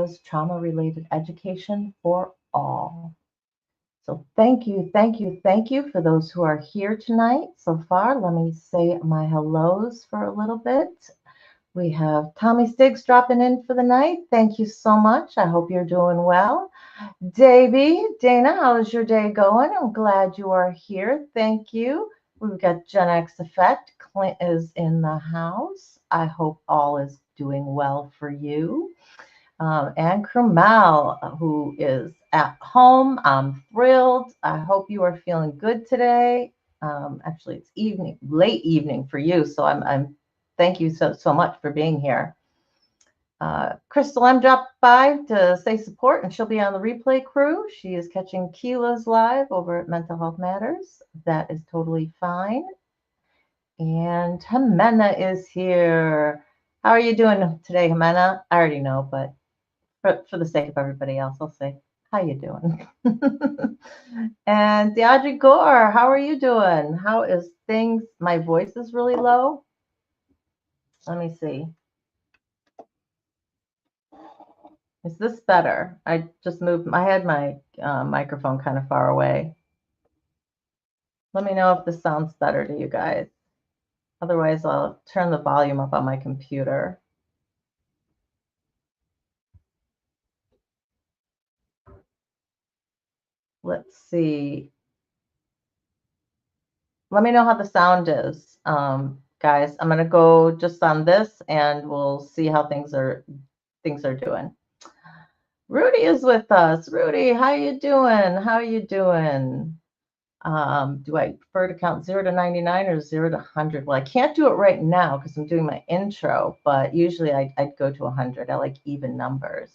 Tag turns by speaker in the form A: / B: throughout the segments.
A: is trauma-related education for all. So thank you, thank you, thank you for those who are here tonight so far. Let me say my hellos for a little bit. We have Tommy Stiggs dropping in for the night. Thank you so much. I hope you're doing well. Davey, Dana, how's your day going? I'm glad you are here. Thank you. We've got Gen X Effect. Clint is in the house. I hope all is doing well for you. And Krumal, who is at home. I'm thrilled. I hope you are feeling good today. Actually, it's evening, late evening for you. So I'm thank you so much for being here. Crystal M dropped by to say support, and she'll be on the replay crew. She is catching Keela's live over at Mental Health Matters. That is totally fine. And Jimena is here. How are you doing today, Jimena? I already know, but for the sake of everybody else, I'll say, how you doing? And Deidre Gore, how are you doing? How is things? My voice is really low. Let me see. Is this better? I just moved. I had my microphone kind of far away. Let me know if this sounds better to you guys. Otherwise, I'll turn the volume up on my computer. Let's see. Let me know how the sound is, guys. I'm gonna go just on this, and we'll see how things are doing. Rudy is with us. Rudy, how you doing? How you doing? Do I prefer to count 0 to 99 or 0 to 100? Well, I can't do it right now because I'm doing my intro, but usually I'd go to 100. I like even numbers.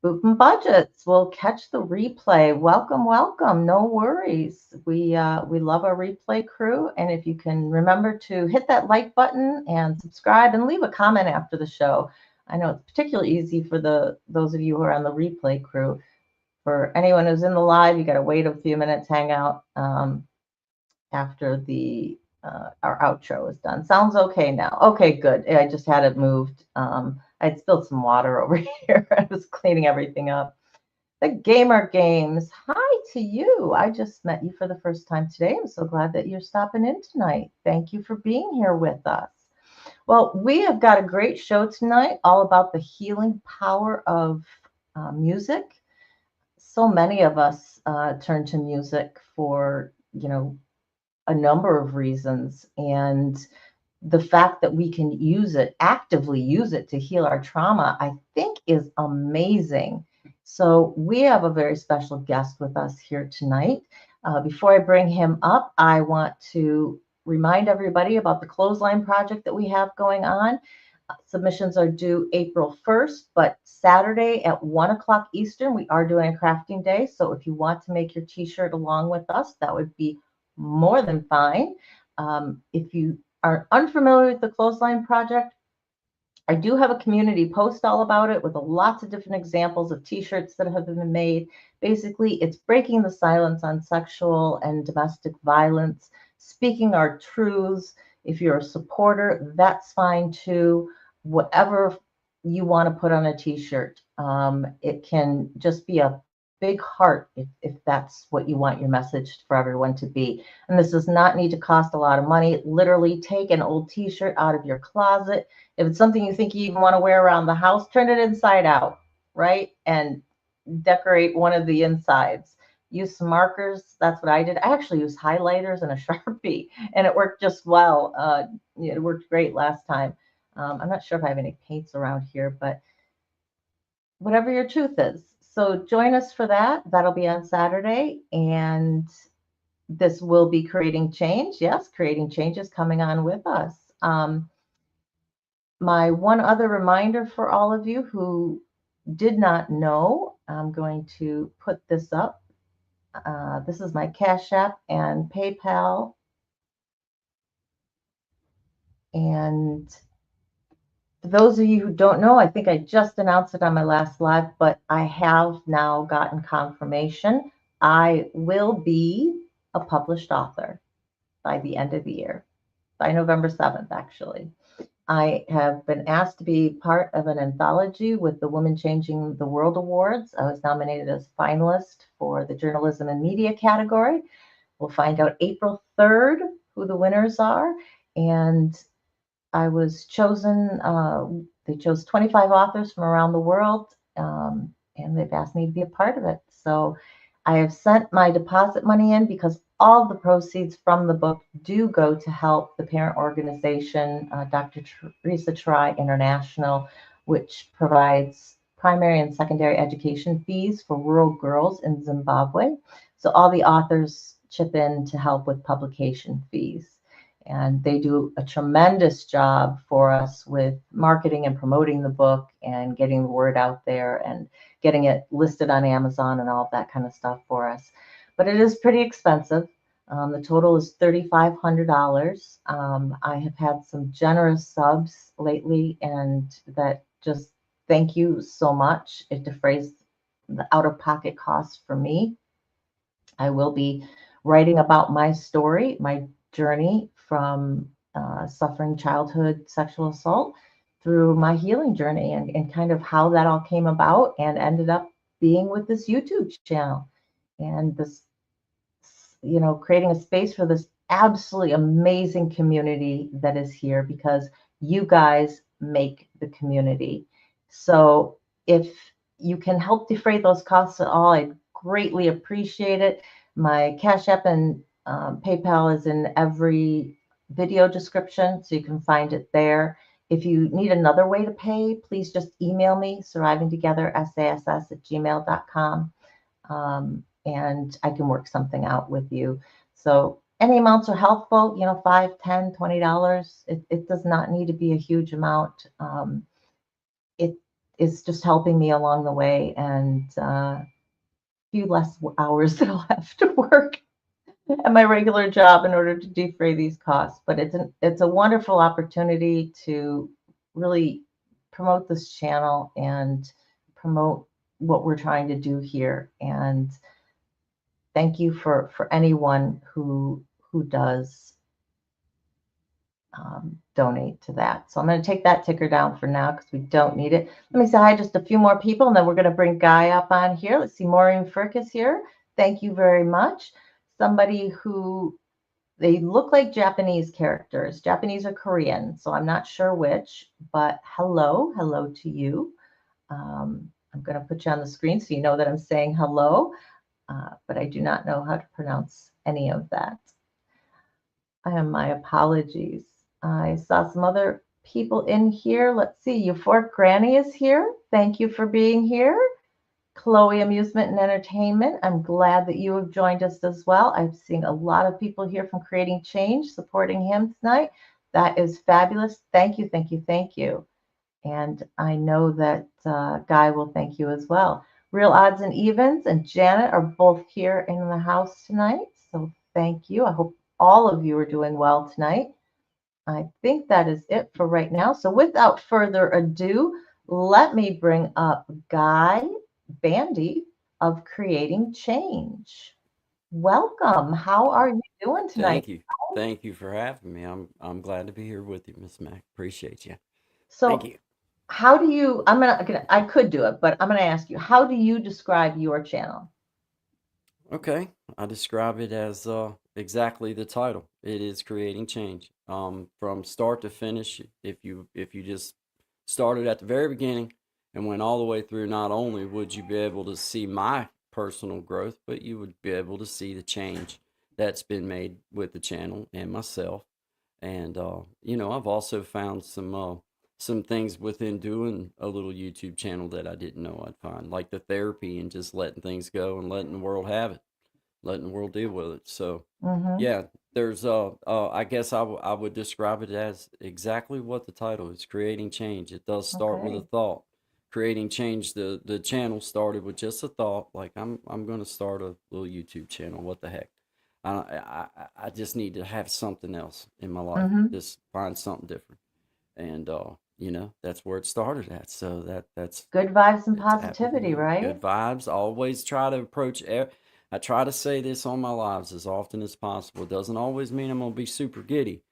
A: Boop and Budgets will catch the replay. Welcome, welcome. No worries. We love our replay crew, and if you can remember to hit that like button and subscribe and leave a comment after the show. I know it's particularly easy for those of you who are on the replay crew. For anyone who's in the live, you got to wait a few minutes, hang out after the our outro is done. Sounds okay now. Okay, good. I just had it moved. I'd spilled some water over here. I was cleaning everything up. The Gamer Games. Hi to you. I just met you for the first time today. I'm so glad that you're stopping in tonight. Thank you for being here with us. Well, we have got a great show tonight, all about the healing power of music. So many of us turn to music for, a number of reasons. And the fact that we can actively use it to heal our trauma, I think is amazing. So we have a very special guest with us here tonight. Before I bring him up, I want to remind everybody about the Clothesline project that we have going on. Submissions are due April 1st, but Saturday at 1 o'clock Eastern, we are doing a crafting day. So if you want to make your t-shirt along with us, that would be more than fine. If you are unfamiliar with the Clothesline project, I do have a community post all about it with lots of different examples of t-shirts that have been made. Basically, it's breaking the silence on sexual and domestic violence, speaking our truths. If you're a supporter, that's fine too. Whatever you want to put on a t-shirt, it can just be a big heart if that's what you want your message for everyone to be. And this does not need to cost a lot of money. Literally take an old t-shirt out of your closet. If it's something you think you even want to wear around the house, turn it inside out, right? And decorate one of the insides. Use some markers. That's what I did. I actually used highlighters and a Sharpie, and it worked just well. It worked great last time. I'm not sure if I have any paints around here, but whatever your truth is. So join us for that. That'll be on Saturday, and this will be Creating Change. Yes, Creating Change is coming on with us. My one other reminder for all of you who did not know, I'm going to put this up. This is my Cash App and PayPal. And for those of you who don't know, I think I just announced it on my last live, but I have now gotten confirmation. I will be a published author by the end of the year, by November 7th, actually. I have been asked to be part of an anthology with the Women Changing the World Awards. I was nominated as finalist for the journalism and media category. We'll find out April 3rd who the winners are. And I was chosen, they chose 25 authors from around the world, and they've asked me to be a part of it. So I have sent my deposit money in because all the proceeds from the book do go to help the parent organization, Dr. Teresa Try International, which provides primary and secondary education fees for rural girls in Zimbabwe. So all the authors chip in to help with publication fees. And they do a tremendous job for us with marketing and promoting the book and getting the word out there and getting it listed on Amazon and all of that kind of stuff for us. But it is pretty expensive. The total is $3,500. I have had some generous subs lately, and that just thank you so much. It defrays the out of pocket costs for me. I will be writing about my story, my journey from suffering childhood sexual assault through my healing journey, and kind of how that all came about and ended up being with this YouTube channel and this, creating a space for this absolutely amazing community that is here because you guys make the community. So if you can help defray those costs at all, I'd greatly appreciate it. My Cash App and PayPal is in every video description, so you can find it there. If you need another way to pay, please just email me, survivingtogether@gmail.com, and I can work something out with you. So any amounts are helpful, $5, $10, $20. It does not need to be a huge amount. It is just helping me along the way and a few less hours that I'll have to work at my regular job in order to defray these costs. But it's a wonderful opportunity to really promote this channel and promote what we're trying to do here. And thank you for anyone who does donate to that. So I'm going to take that ticker down for now because we don't need it. Let me say hi just a few more people, and then we're going to bring Guy up on here. Let's see, Maureen Frick is here. Thank you very much. Somebody who, they look like Japanese characters, Japanese or Korean, so I'm not sure which, but hello to you. I'm going to put you on the screen so you know that I'm saying hello, but I do not know how to pronounce any of that. My apologies. I saw some other people in here. Let's see, Euphoric Granny is here. Thank you for being here. Chloe Amusement and Entertainment, I'm glad that you have joined us as well. I'm seeing a lot of people here from Creating Change supporting him tonight. That is fabulous. Thank you, thank you, thank you. And I know that Guy will thank you as well. Real Odds and Evens and Janet are both here in the house tonight. So thank you. I hope all of you are doing well tonight. I think that is it for right now. So without further ado, let me bring up Guy Bandy of Creating Change. Welcome. How are you doing tonight?
B: Thank you. Thank you for having me. I'm glad to be here with you, Miss Mac. Appreciate you. Thank
A: So
B: you.
A: how do you, I could do it, but I'm going to ask you, how do you describe your channel?
B: Okay, I describe it as exactly the title. It is creating change. From start to finish. If you just started at the very beginning and went all the way through, not only would you be able to see my personal growth, but you would be able to see the change that's been made with the channel and myself. And I've also found some things within doing a little YouTube channel that I didn't know I'd find, like the therapy and just letting things go and letting the world have it, letting the world deal with it. So,
A: Mm-hmm.
B: yeah, there's I guess I would describe it as exactly what the title is, creating change. It does start with a
A: Okay.
B: thought. Creating change, the channel started with just a thought, like I'm going to start a little YouTube channel. What the heck? I just need to have something else in my life.
A: Mm-hmm.
B: Just find something different, and that's where it started at. So that's
A: Good vibes and
B: it's happy to
A: positivity,
B: be here.
A: right?
B: Good vibes. Always try to approach. I try to say this on my lives as often as possible. It doesn't always mean I'm gonna be super giddy,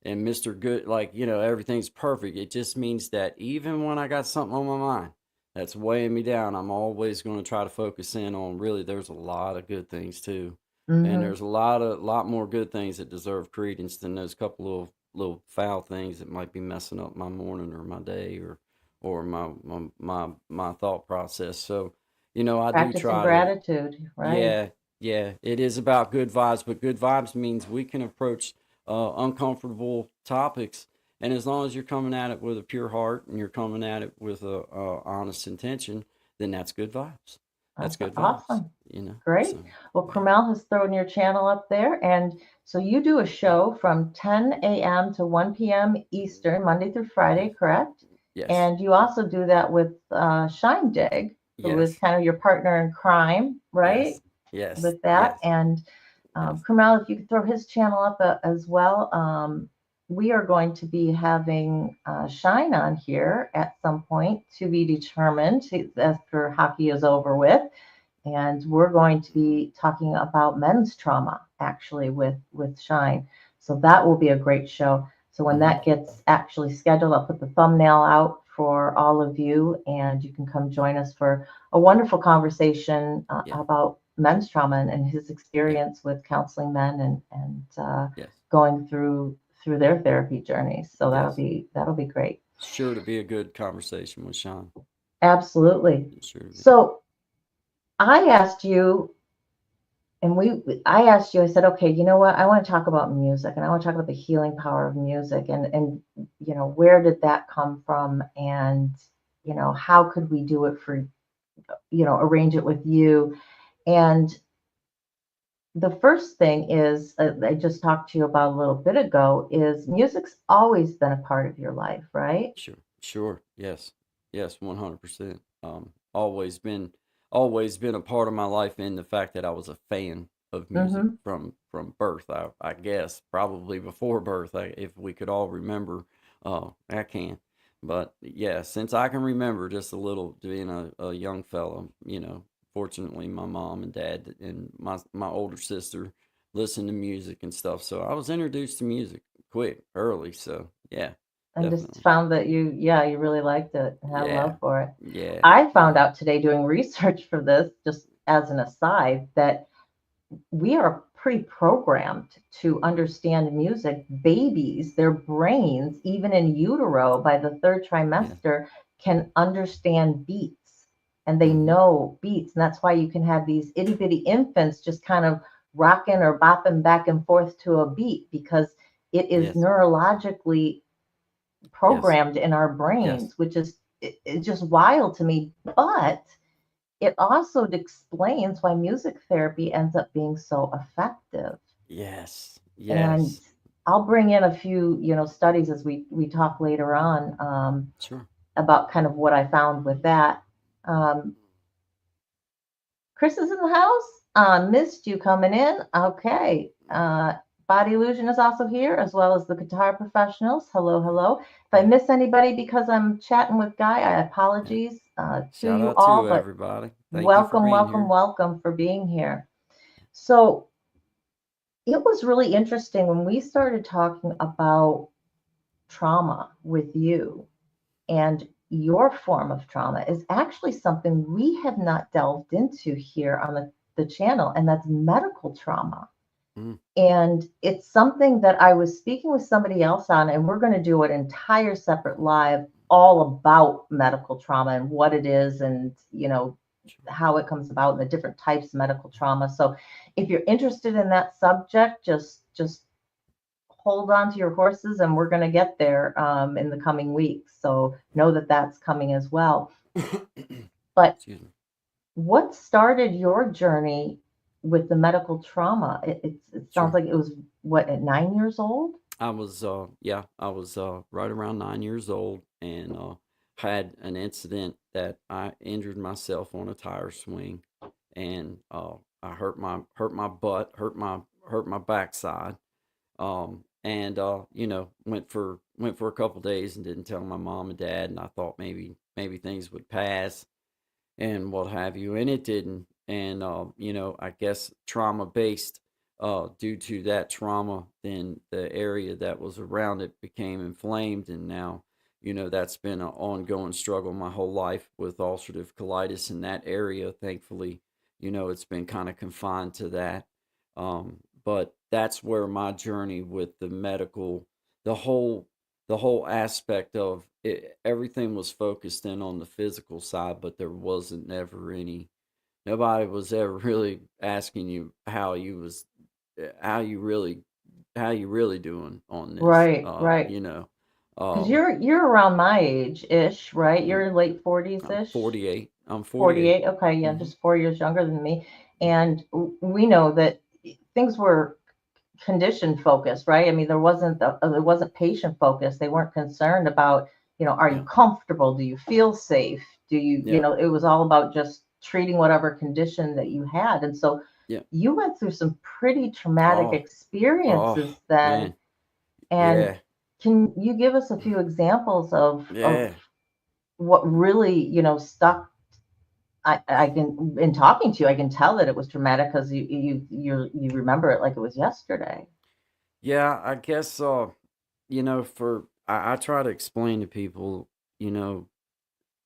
B: and Mr. Good, like, everything's perfect. It just means that even when I got something on my mind that's weighing me down, I'm always going to try to focus in on really there's a lot of good things too. And
A: Hmm.
B: there's a lot more good things that deserve credence than those couple of little foul things that might be messing up my morning or my day or my thought process. So, I do
A: Practicing
B: try to,
A: gratitude, right?
B: yeah, yeah, it is about good vibes, but good vibes means we can approach uncomfortable topics. And as long as you're coming at it with a pure heart and you're coming at it with a honest intention, then that's good vibes. That's good vibes,
A: Awesome. Great.
B: So,
A: Well,
B: yeah,
A: Carmel has thrown your channel up there. And so you do a show from 10 a.m. to 1 p.m. Eastern, Monday through
B: yes,
A: Friday, correct?
B: yes,
A: And you also do that with Shine Dig, who is
B: yes,
A: kind of your partner in crime, right?
B: yes, yes,
A: With that.
B: yes,
A: And
B: yes,
A: Carmel, if you could throw his channel up as well. We are going to be having Shine on here at some point to be determined after hockey is over with, and we're going to be talking about men's trauma actually with Shine. So that will be a great show. So when
B: mm-hmm,
A: that gets actually scheduled, I'll put the thumbnail out for all of you, and you can come join us for a wonderful conversation
B: yeah,
A: about men's trauma and his
B: yeah,
A: experience with counseling men and
B: yes,
A: going through their therapy journeys. So
B: yes.
A: that'll be great.
B: Sure to be a good conversation with Sean.
A: Absolutely.
B: Sure to be.
A: So I asked you and I asked you, I said, okay, you know what, I want to talk about music, and I want to talk about the healing power of music, and where did that come from, and how could we do it for, arrange it with you. And the first thing is, I just talked to you about a little bit ago, is music's always been a part of your life, right?
B: Sure, sure, yes, yes, 100%. Always been a part of my life in the fact that I was a fan of music
A: Mm-hmm.
B: from birth. I guess probably before birth, if we could all remember. I can, but yeah, since I can remember just a little, being a young fellow, fortunately my mom and dad and my older sister listened to music and stuff, so I was introduced to music quick, early. So yeah,
A: And just
B: definitely.
A: found that you really liked it and had a
B: Yeah.
A: love for it.
B: Yeah.
A: I found
B: Yeah.
A: out today doing research for this, just as an aside, that we are pre-programmed to understand music. Babies, their brains, even in utero, by the third
B: Yeah.
A: trimester, can understand beats, and they
B: Mhm.
A: know beats. And that's why you can have these itty bitty infants just kind of rocking or bopping back and forth to a beat, because it is
B: Yes.
A: neurologically
B: Yes.
A: programmed in our
B: Yes.
A: brains, which is it's just wild to me. But it also explains why music therapy ends up being so effective.
B: Yes.
A: And
B: Yes.
A: I'll bring in a few, studies as we talk later on,
B: Sure.
A: about kind of what I found with that. Um, Chris is in the house. Missed you coming in. Okay. Body Illusion is also here, as well as the guitar professionals. Hello, hello. If I
B: Yeah.
A: miss anybody because I'm chatting with Guy, I
B: Yeah.
A: apologies to
B: Shout
A: you
B: out
A: all,
B: to
A: but
B: everybody. Thank you for
A: welcome,
B: being
A: welcome,
B: here.
A: welcome for being here. So it was really interesting when we started talking about trauma with you, and your form of trauma is actually something we have not delved into here on the channel, and that's medical trauma.
B: Mm.
A: And it's something that I was speaking with somebody else on, and we're going to do an entire separate live all about medical trauma and what it is, and
B: Sure.
A: how it comes about and the different types of medical trauma. So if you're interested in that subject, just hold on to your horses, and we're going to get there in the coming weeks. So know that that's coming as well. But
B: Excuse me.
A: what started your journey with the medical trauma? It sounds
B: Sure.
A: like it was, what, at 9 years old?
B: I was right around 9 years old, and had an incident that I injured myself on a tire swing, and I hurt my butt, hurt my backside. And went for a couple days and didn't tell my mom and dad, and I thought maybe things would pass and what have you, and it didn't. And I guess trauma based due to that trauma, then the area that was around it became inflamed, and now, that's been an ongoing struggle my whole life with ulcerative colitis in that area. Thankfully, it's been kind of confined to that. But that's where my journey with the medical, the whole, the whole aspect of it, everything was focused in on the physical side, but there wasn't never any. Nobody was ever really asking you how you really how you really doing on this.
A: Right, right. Because
B: Um,
A: you're around my age ish, right?
B: mm,
A: You're in late 40s
B: I'm
A: ish.
B: 48. I'm 48.
A: 48. Okay, yeah,
B: Hmm.
A: just 4 years younger than me. And we know that things were condition focused, right? I mean, there wasn't patient focused. They weren't concerned about, are you
B: Yeah.
A: comfortable? Do you feel safe? Do you,
B: Yeah.
A: it was all about just treating whatever condition that you had. And so
B: Yeah.
A: you went through some pretty traumatic
B: Oh. Oh,
A: experiences then.
B: man.
A: And
B: Yeah.
A: can you give us a few examples of
B: Yeah.
A: what really, stuck? I can, in talking to you, I can tell that it was traumatic because you remember it like it was yesterday.
B: Yeah, I guess for I try to explain to people, you know,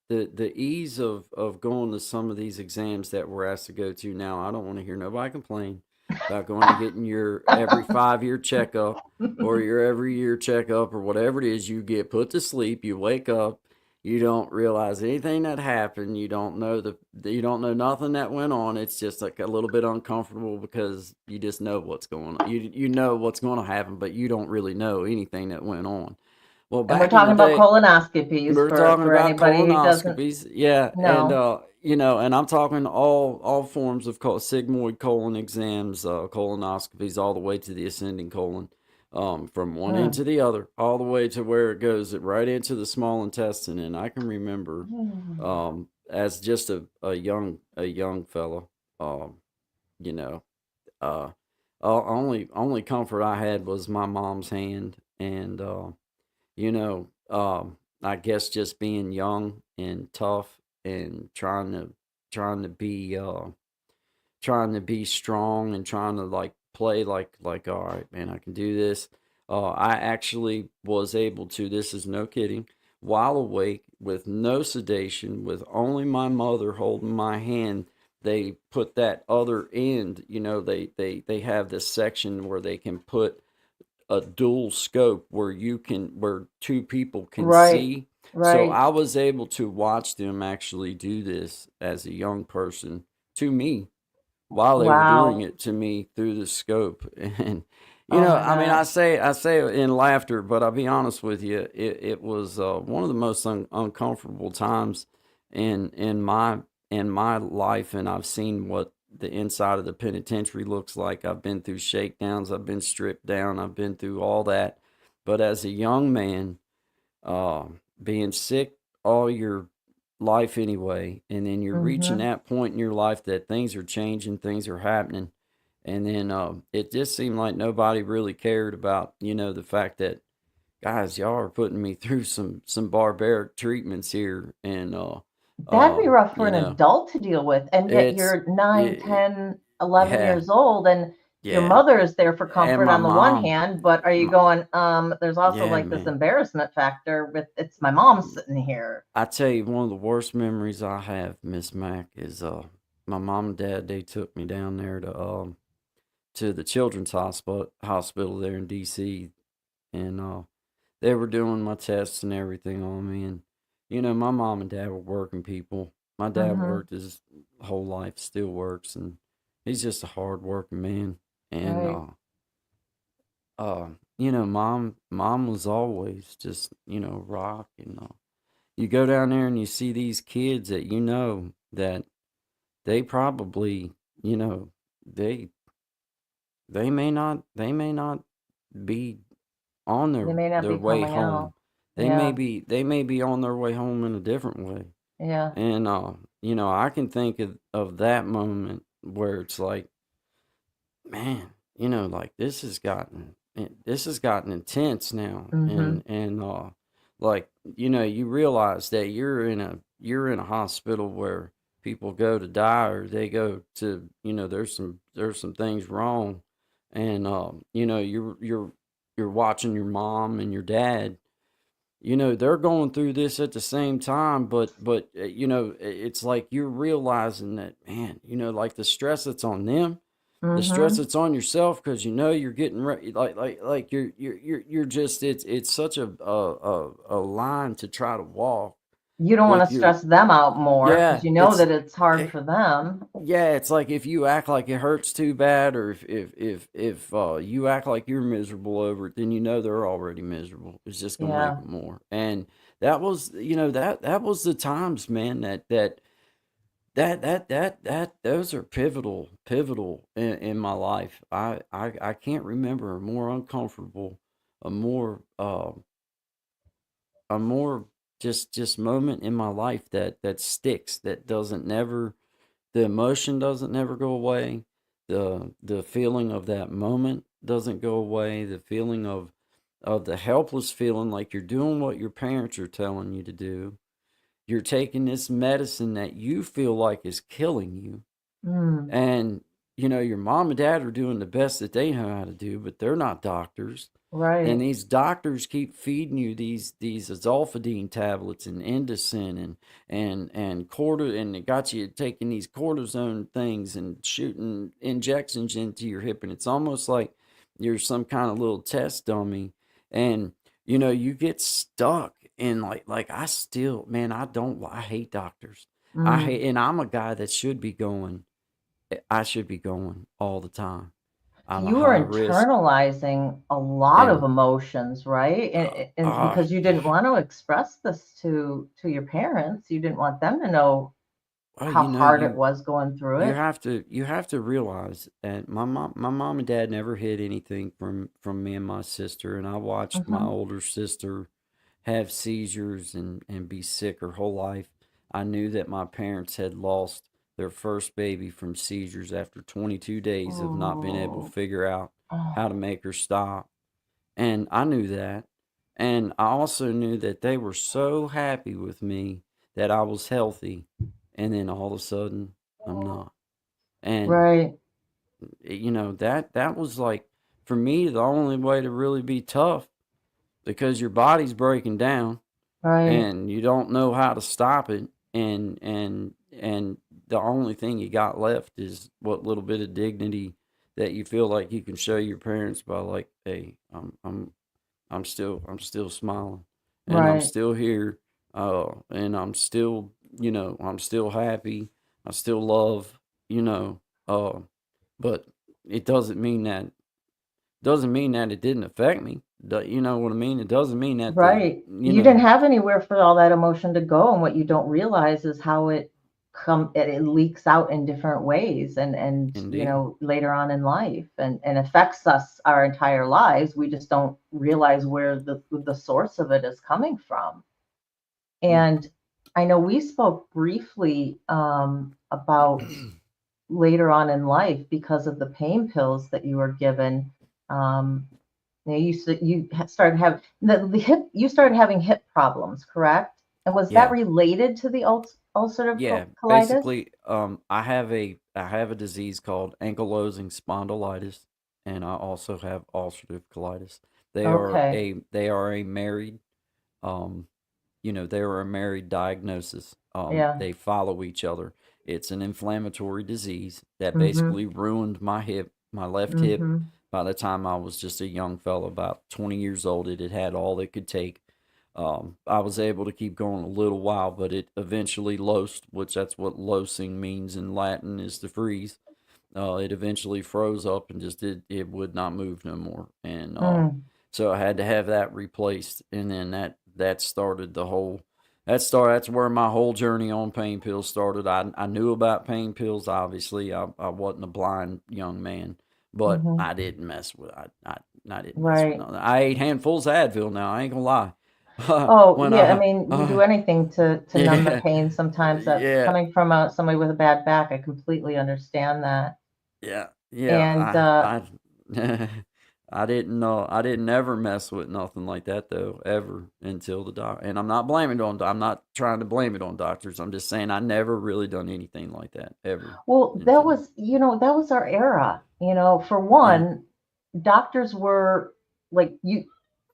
B: the ease of going to some of these exams that we're asked to go to now. I don't want to hear nobody complain about going and getting your every 5 year checkup or your every year checkup or whatever it is. You get put to sleep, you wake up, you don't realize anything that happened, you don't know nothing that went on. It's just like a little bit uncomfortable because you just know what's going on. You know what's going to happen, but you don't really know anything that went on. Well,
A: And we're
B: back in the
A: talking about
B: day,
A: colonoscopies
B: we're talking
A: for
B: about
A: anybody who doesn't
B: colonoscopies, yeah, and
A: know.
B: and I'm talking all forms of sigmoid colon exams, colonoscopies, all the way to the ascending colon, from one end
A: Mm.
B: to the other, all the way to where it goes right into the small intestine. And I can remember, as just a young fella, um, you know, uh, only comfort I had was my mom's hand, and I guess just being young and tough and trying to be trying to be strong and trying to like play like all right, man, I can do this. I actually was able to, this is no kidding, while awake with no sedation, with only my mother holding my hand. They put that other end, they have this section where they can put a dual scope where two people can
A: Right,
B: see. So
A: right.
B: I was able to watch them actually do this as a young person to me while they were doing
A: Wow.
B: it to me through the scope. And
A: Oh my
B: I mean,
A: gosh.
B: I say it in laughter, but I'll be honest with you, it was one of the most uncomfortable times in my life. And I've seen what the inside of the penitentiary looks like. I've been through shakedowns, I've been stripped down, I've been through all that. But as a young man, uh, being sick all your life anyway, and then you're reaching
A: Mm-hmm.
B: that point in your life that things are changing, things are happening, and then it just seemed like nobody really cared about the fact that, guys, y'all are putting me through some barbaric treatments here, and
A: That'd be rough for
B: you
A: an
B: know
A: adult to deal with. And yet
B: it's
A: you're 9,
B: it,
A: 10, 11
B: yeah,
A: years old, and your
B: yeah,
A: mother is there for
B: and
A: comfort
B: my
A: on the one
B: mom,
A: hand, but are you
B: my,
A: going, there's also
B: yeah,
A: like this
B: man.
A: embarrassment factor with it's my mom sitting here.
B: I tell you, one of the worst memories I have, Miss Mac, is my mom and dad. They took me down there to the children's hospital there in D.C. and they were doing my tests and everything on me. And my mom and dad were working people. My dad
A: Mm-hmm.
B: worked his whole life, still works, and he's just a hard working man. And
A: Right.
B: mom was always just rock. And you go down there and you see these kids that that they probably, you know, they they may not be on
A: They
B: their
A: may not
B: their
A: be
B: way
A: coming out.
B: home.
A: Yeah.
B: They may be on their way home in a different way.
A: Yeah.
B: And I can think of that moment where it's like, man, like this has gotten intense now.
A: Mm-hmm.
B: And like, you realize that you're in a hospital where people go to die, or they go to, there's some things wrong. and you're watching your mom and your dad. They're going through this at the same time, but it's like you're realizing that, man, like the stress that's on them, the stress
A: Mm-hmm.
B: that's on yourself, because you're getting ready, like you're just, it's such a line to try to walk
A: You don't want
B: with
A: to
B: your.
A: stress them out more because
B: Yeah,
A: you know that it's hard for them.
B: yeah, it's like if you act like it hurts too bad, or if you act like you're miserable over it, then they're already miserable. It's just gonna make
A: Yeah.
B: them more. And that was, that was the times, man. That those are pivotal in my life. I can't remember a more uncomfortable, a more a more just moment in my life that sticks, that doesn't never, the emotion doesn't never go away. The feeling of that moment doesn't go away. The feeling of the helpless feeling, like you're doing what your parents are telling you to do. You're taking this medicine that you feel like is killing you,
A: Mm,
B: and your mom and dad are doing the best that they know how to do, but they're not doctors. And
A: right.
B: these doctors keep feeding you these azolfidine tablets and Indocin and corti, and it got you taking these cortisone things and shooting injections into your hip, and it's almost like you're some kind of little test dummy. And you get stuck in, like I still, man, I hate doctors. I hate,
A: Mm.
B: and I'm a guy that should be going. I should be going all the time. I'm a
A: You were
B: high risk,
A: internalizing a lot of
B: and
A: emotions, right?
B: uh,
A: And
B: uh,
A: because you didn't want to express this to your parents, you didn't want them to know
B: well,
A: how hard it was going through
B: you
A: it.
B: have to you have to realize, and my mom and dad never hid anything from me and my sister, and I watched my
A: Hmm.
B: older sister have seizures and be sick her whole life. I knew that my parents had lost their first baby from seizures after 22 days of not being able to
A: Oh,
B: figure out how to
A: oh,
B: make her stop. And I knew that. And I also knew that they were so happy with me that I was healthy. And then all of a sudden, I'm not. And
A: right,
B: that was like, for me, the only way to really be tough, because your body's breaking down
A: right,
B: and you don't know how to stop it. And the only thing you got left is what little bit of dignity that you feel like you can show your parents by, like, hey, I'm still smiling, and I'm
A: right,
B: still here, and I'm still happy. I still love, you know, uh, but it doesn't mean that it didn't affect me. You know what I mean? It doesn't mean that
A: right. You didn't have anywhere for all that emotion to go, and what you don't realize is how it leaks out in different ways, and
B: indeed.
A: later on in life, and affects us our entire lives. We just don't realize where the source of it is coming from.
B: Mm.
A: And I know we spoke briefly about later on in life because of the pain pills that you were given. Um, you started having the hip. You started having hip problems, correct? And was that
B: Yeah.
A: related to the ulcerative
B: Yeah,
A: colitis?
B: basically, I have a disease called ankylosing spondylitis, and I also have ulcerative colitis.
A: Okay.
B: They are a married, um, they are a married diagnosis.
A: Yeah.
B: They follow each other. It's an inflammatory disease that
A: Mhm.
B: basically ruined my left hip.
A: Mhm.
B: By the time I was just a young fellow, about 20 years old, it had had all it could take. I was able to keep going a little while, but it eventually losed, which that's what losing means in Latin, is to freeze. It eventually froze up and just it would not move no more, and
A: Mm.
B: so I had to have that replaced, and then that started the whole. That's where my whole journey on pain pills started. I knew about pain pills. Obviously, I wasn't a blind young man, but
A: Mhm.
B: I didn't mess with I didn't mess with
A: Right.
B: nothing. I ate handfuls of Advil. Now I ain't gonna lie.
A: Oh,
B: when
A: yeah. I
B: I
A: mean, you do anything to numb the
B: yeah
A: pain. Sometimes that's
B: yeah
A: coming from somebody with a bad back. I completely understand that.
B: yeah
A: And
B: I I didn't know. I didn't ever mess with nothing like that though, ever, until the doc. And I'm not trying to blame it on doctors. I'm just saying I never really done anything like that ever
A: well,
B: until.
A: that was our era. For
B: Yeah.
A: one, doctors were like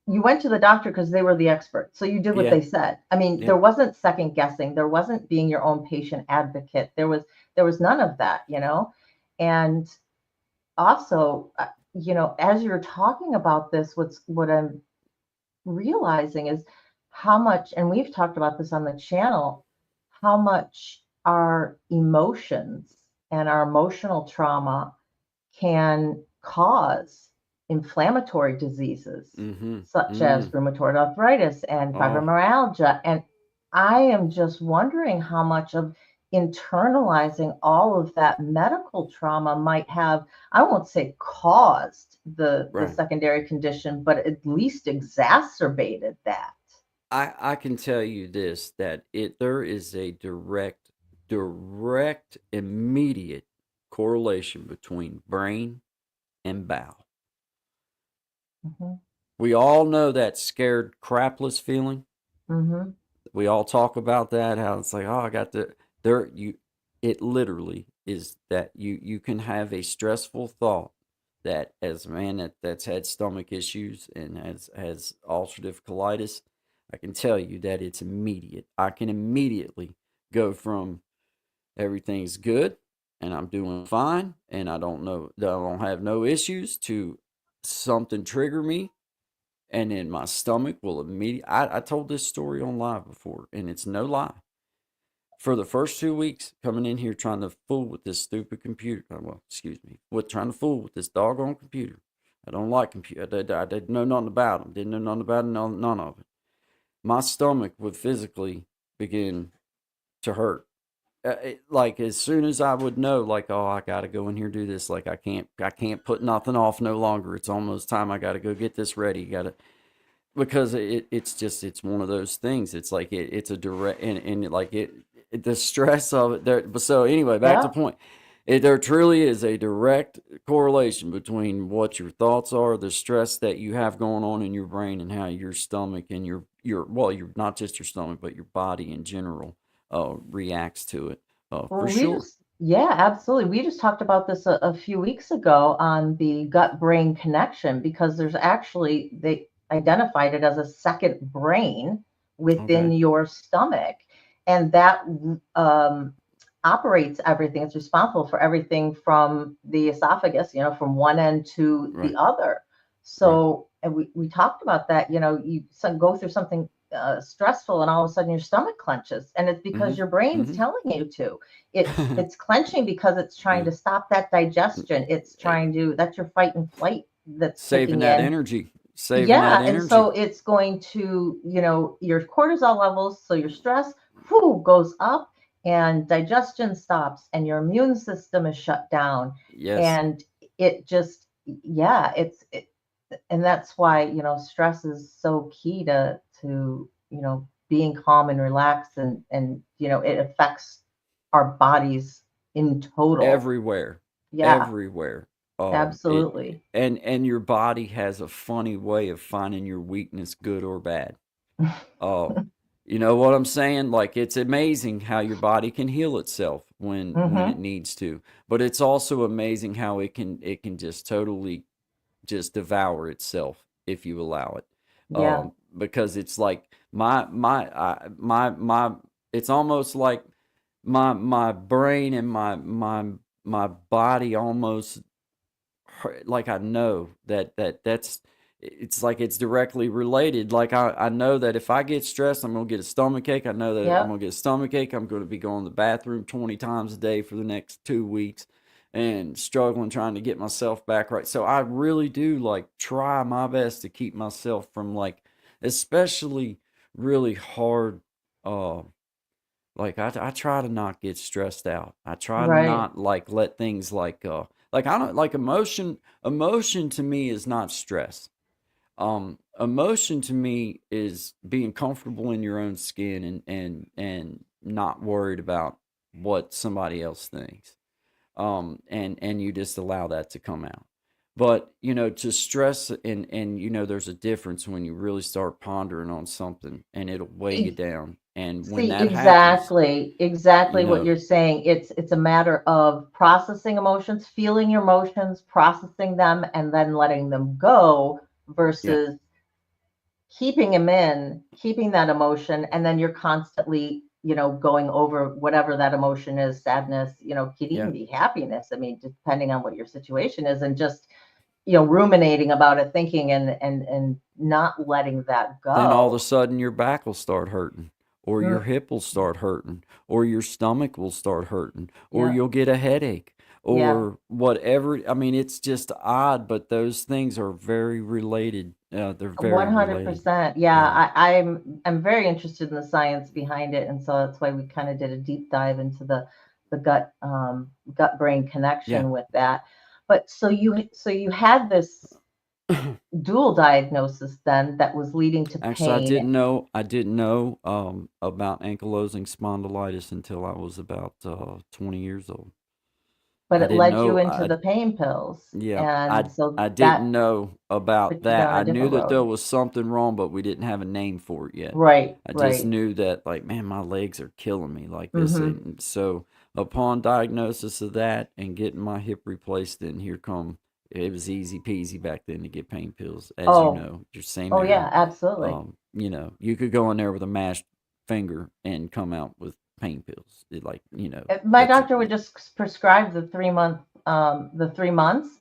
A: you went to the doctor because they were the expert. So you did what
B: Yeah,
A: they said. I mean,
B: yeah.
A: there wasn't second guessing. There wasn't being your own patient advocate. There was none of that, you know? And also, as you're talking about this, what I'm realizing is how much, and we've talked about this on the channel, how much our emotions and our emotional trauma can cause inflammatory diseases
B: Mm-hmm.
A: such as
B: Mm.
A: rheumatoid arthritis and
B: Oh,
A: fibromyalgia. And I am just wondering how much of internalizing all of that medical trauma might have, I won't say caused the
B: right.
A: secondary condition, but at least exacerbated that.
B: I can tell you this, that there is a direct, immediate correlation between brain and bowel.
A: Hmm.
B: We all know that scared crapless feeling.
A: Hmm.
B: We all talk about that, how it's like, oh, I got the there you it literally is that you can have a stressful thought that, as a man that's had stomach issues and has ulcerative colitis, I can tell you that it's immediate. I can immediately go from everything's good and I'm doing fine and I don't have no issues to something trigger me, and then my stomach will immediately. I told this story on live before, and it's no lie. For the first 2 weeks, coming in here trying to fool with this stupid computer, well, excuse me, with trying to fool with this doggone computer. I don't like computer. I didn't know nothing about them. Didn't know nothing about it. None of it. My stomach would physically begin to hurt. Like as soon as I would know, like, oh, I gotta go in here and do this. Like I can't put nothing off no longer. It's almost time. I gotta go get this ready. Gotta, because it's just it's one of those things. It's like it's a direct, and like the stress of it there. But so anyway, back to the
A: Yeah.
B: point. There truly is a direct correlation between what your thoughts are, the stress that you have going on in your brain, and how your stomach and your well, your not just your stomach, but your body in general reacts to it. For
A: Well,
B: sure.
A: yeah, absolutely. We just talked about this a few weeks ago on the gut brain connection because there's actually, they identified it as a second brain within
B: Okay.
A: your stomach. And that um, operates everything. It's responsible for everything from the esophagus, from one end to the
B: Right.
A: other.
B: Right.
A: So, and we talked about that, you go through something stressful and all of a sudden your stomach clenches. And it's because
B: Mm-hmm.
A: your brain's
B: Mm-hmm.
A: telling you to. It's clenching because it's trying
B: Yeah.
A: to stop that digestion. It's trying to, that's your fight and flight that's
B: Saving
A: kicking
B: that
A: in.
B: energy. Saving that
A: Yeah, and so
B: energy.
A: it's going to, your cortisol levels, so your stress, whoo, goes up and digestion stops and your immune system is shut down.
B: Yes.
A: And it just, yeah, and that's why, stress is so key to, being calm and relaxed, and it affects our bodies in total.
B: Everywhere.
A: Yeah,
B: Everywhere. It
A: absolutely.
B: and your body has a funny way of finding your weakness, good or bad. Uh, you know what I'm saying? Like it's amazing how your body can heal itself when it
A: Hmm.
B: needs to, but it's also amazing how it can just totally just devour itself if you allow it.
A: Yeah,
B: Because it's like my it's almost like my brain and my body almost like I know that's it's like it's directly related. Like I know that if I get stressed, I'm gonna get a stomach ache. I know that if I'm
A: yep.
B: gonna get a stomach ache, I'm gonna be going to the bathroom 20 times a day for the next 2 weeks and struggling trying to get myself back right. So I really do like try my best to keep myself from like especially really hard uh like I try to not get stressed out. I try to
A: Right.
B: not like let things like I don't like emotion to me is not stress. Emotion to me is being comfortable in your own skin and not worried about what somebody else thinks. And you just allow that to come out. But to stress and there's a difference when you really start pondering on something and it'll weigh you
A: E-
B: down And when
A: See,
B: that happens,
A: exactly
B: you
A: what
B: know,
A: you're saying. It's a matter of processing emotions, feeling your emotions, processing them, and then letting them go
B: yeah,
A: versus keeping them in, keeping that emotion, and then you're constantly, going over whatever that emotion is, sadness, could
B: yeah.
A: even be happiness. I mean, depending on what your situation is, and just, ruminating about it, thinking and not letting that
B: Then all of a
A: go.
B: sudden your back will start hurting, or your
A: Mm,
B: hip will start hurting, or your stomach will start hurting, or
A: yeah.
B: you'll get a headache,
A: Yeah.
B: or whatever. I mean, it's just odd, but those things are very related. They're very related.
A: 100%. Yeah,
B: Yeah,
A: I'm very interested in the science behind it, and so that's why we kind of did a deep dive into the gut brain
B: yeah.
A: connection with that. But so you had this dual diagnosis then that was leading to
B: Actually, I
A: pain,
B: didn't know. I didn't know about ankylosing spondylitis until I was about 20 years old.
A: but
B: I
A: it
B: didn't
A: led you
B: know.
A: into the pain pills,
B: Yeah,
A: and so
B: I
A: that
B: didn't know about
A: put you
B: that.
A: down
B: I
A: a
B: knew
A: different
B: that there
A: road.
B: was something wrong, but we didn't have a name for it yet.
A: Right,
B: I just
A: right.
B: knew that, like, man, my legs are killing me like this.
A: Mm-hmm.
B: And so, upon diagnosis of that and getting my hip replaced, then here come it was easy peasy back then to get pain pills, as you
A: Oh,
B: know, your same
A: oh
B: era.
A: yeah, absolutely.
B: You could go in there with a mashed finger and come out with pain pills. Like,
A: My
B: that's
A: doctor would just prescribe the 3 months,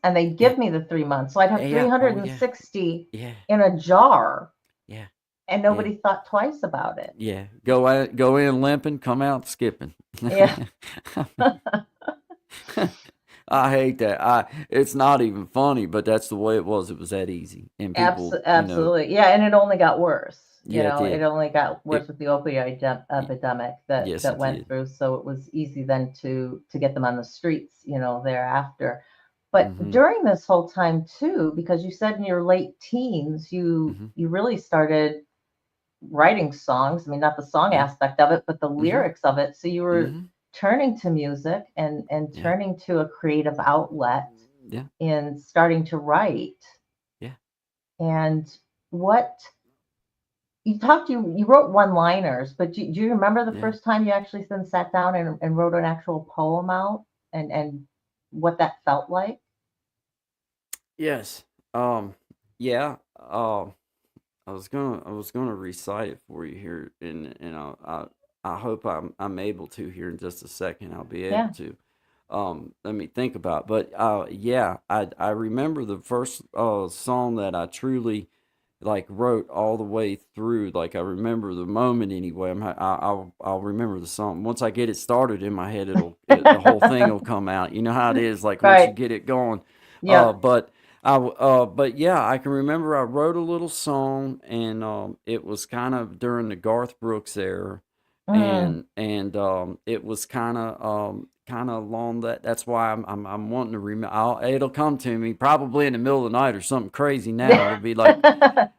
A: and they'd
B: yeah,
A: give me the 3 months. So I'd have
B: yeah, oh yeah,
A: 360
B: yeah,
A: in a jar,
B: yeah,
A: and
B: yeah.
A: nobody thought twice about it.
B: Yeah, go in limping, come out skipping.
A: Yeah,
B: I hate that. It's not even funny, but that's the way it was. It was that easy, and people,
A: absolutely. Yeah, and it only got worse.
B: yeah, it
A: It
B: did.
A: only got worse
B: It,
A: with the opioid epidemic that
B: yes,
A: that
B: it
A: went
B: did.
A: through. So it was easy then to get them on the streets, thereafter. But
B: Mm-hmm.
A: during this whole time too, because you said in your late teens, you
B: Mm-hmm.
A: you really started writing songs. I mean, not the song
B: Yeah.
A: aspect of it, but the
B: Mm-hmm.
A: lyrics of it. So you were
B: Mm-hmm.
A: turning to music and
B: Yeah.
A: turning to a creative outlet
B: Yeah.
A: in starting to write.
B: Yeah.
A: And what you wrote one-liners, but do you remember the
B: Yeah.
A: first time you actually then sat down and wrote an actual poem out and what that felt like?
B: Yes. Um. Yeah. I was gonna recite it for you here, and I hope I'm able to here in just a second. I'll be able
A: Yeah.
B: to. Let me think about. But yeah, I remember the first song that I truly like wrote all the way through. Like I remember the moment anyway. I'll remember the song once I get it started in my head. The whole thing will come out. You know how it is. Like once you
A: Right.
B: get it going.
A: Yep.
B: But but yeah, I can remember I wrote a little song, and it was kind of during the Garth Brooks era,
A: Mm.
B: and it was kind of along that. That's why I'm wanting to remember. It'll come to me probably in the middle of the night or something crazy. Now it'll be like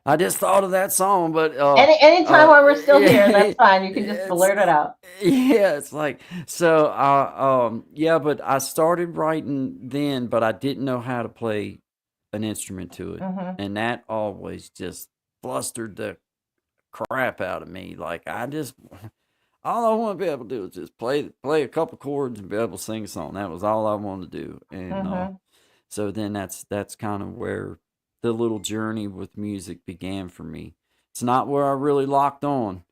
B: I just thought of that song, but
A: Anytime while we're still here, that's
B: yeah,
A: fine. You can just
B: it's
A: blurt it out.
B: yeah, it's like so. Yeah, but I started writing then, but I didn't know how to play an instrument to it,
A: Hmm.
B: and that always just flustered the crap out of me. Like I just all I want to be able to do is just play a couple chords and be able to sing a song. That was all I wanted to do, and
A: Hmm.
B: so then that's kind of where the little journey with music began for me. It's not where I really locked on,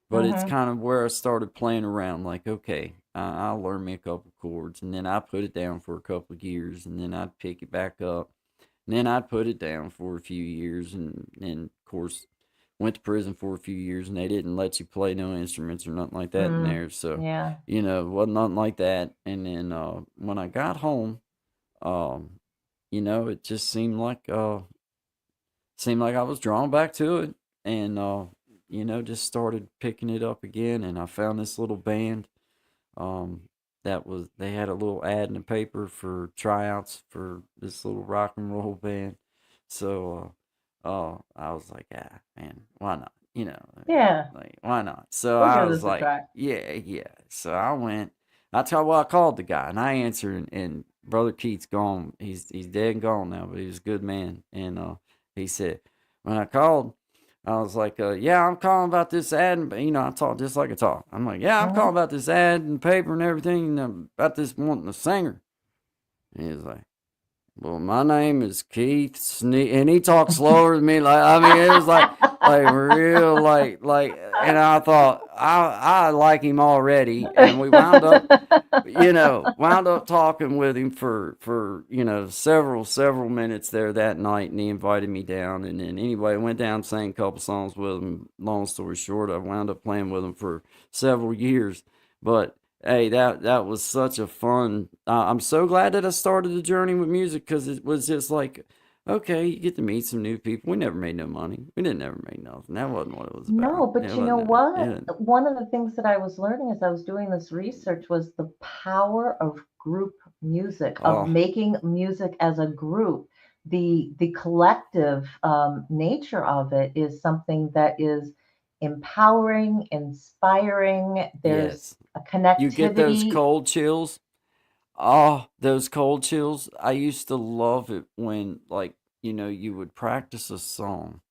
B: but it's
A: Hmm.
B: kind of where I started playing around. Like, okay, I'll learn me a couple chords, and then I put it down for a couple of years, and then I'd pick it back up, and then I'd put it down for a few years, and of course, went to prison for a few years, and they didn't let you play no instruments or nothing like that in
A: Mm.
B: there. So,
A: Yeah.
B: wasn't nothing like that. And then when I got home, um, it just seemed like I was drawn back to it, and just started picking it up again. And I found this little band. Um, they had a little ad in the paper for tryouts for this little rock and roll band. So I was like, man, why not?
A: Yeah.
B: Like why not? So
A: We'll
B: I
A: give
B: was
A: this a
B: like,
A: try.
B: yeah, yeah. So I went. I tell you what, I called the guy, and I answered, and Brother Keith's gone. He's dead and gone now, but he was a good man. And he said, when I called, I was like, yeah, I'm calling about this ad. And, I talk just like I talk. I'm like, yeah, I'm calling
A: Hmm.
B: about this ad and paper and everything about this wanting a singer. And he was like, well, my name is Keith and he talked slower than me. Like, I mean, it was like real, and I thought I like him already, and we wound up talking with him for several minutes there that night, and he invited me down, and then anyway, I went down and sang a couple songs with him. Long story short, I wound up playing with him for several years, but hey, that was such a fun. I'm so glad that I started the journey with music because it was just like, okay, you get to meet some new people. We never made no money. We didn't never make nothing. That wasn't what it was
A: No,
B: about.
A: but
B: It
A: you know
B: wasn't.
A: what?
B: It,
A: One of the things that I was learning as I was doing this research was the power of group music, of
B: oh
A: making music as a group. The collective nature of it is something that is empowering, inspiring. There's
B: yes,
A: a
B: you get those
A: connectivity.
B: cold chills. Oh, those cold chills. I used to love it when, like, you would practice a song.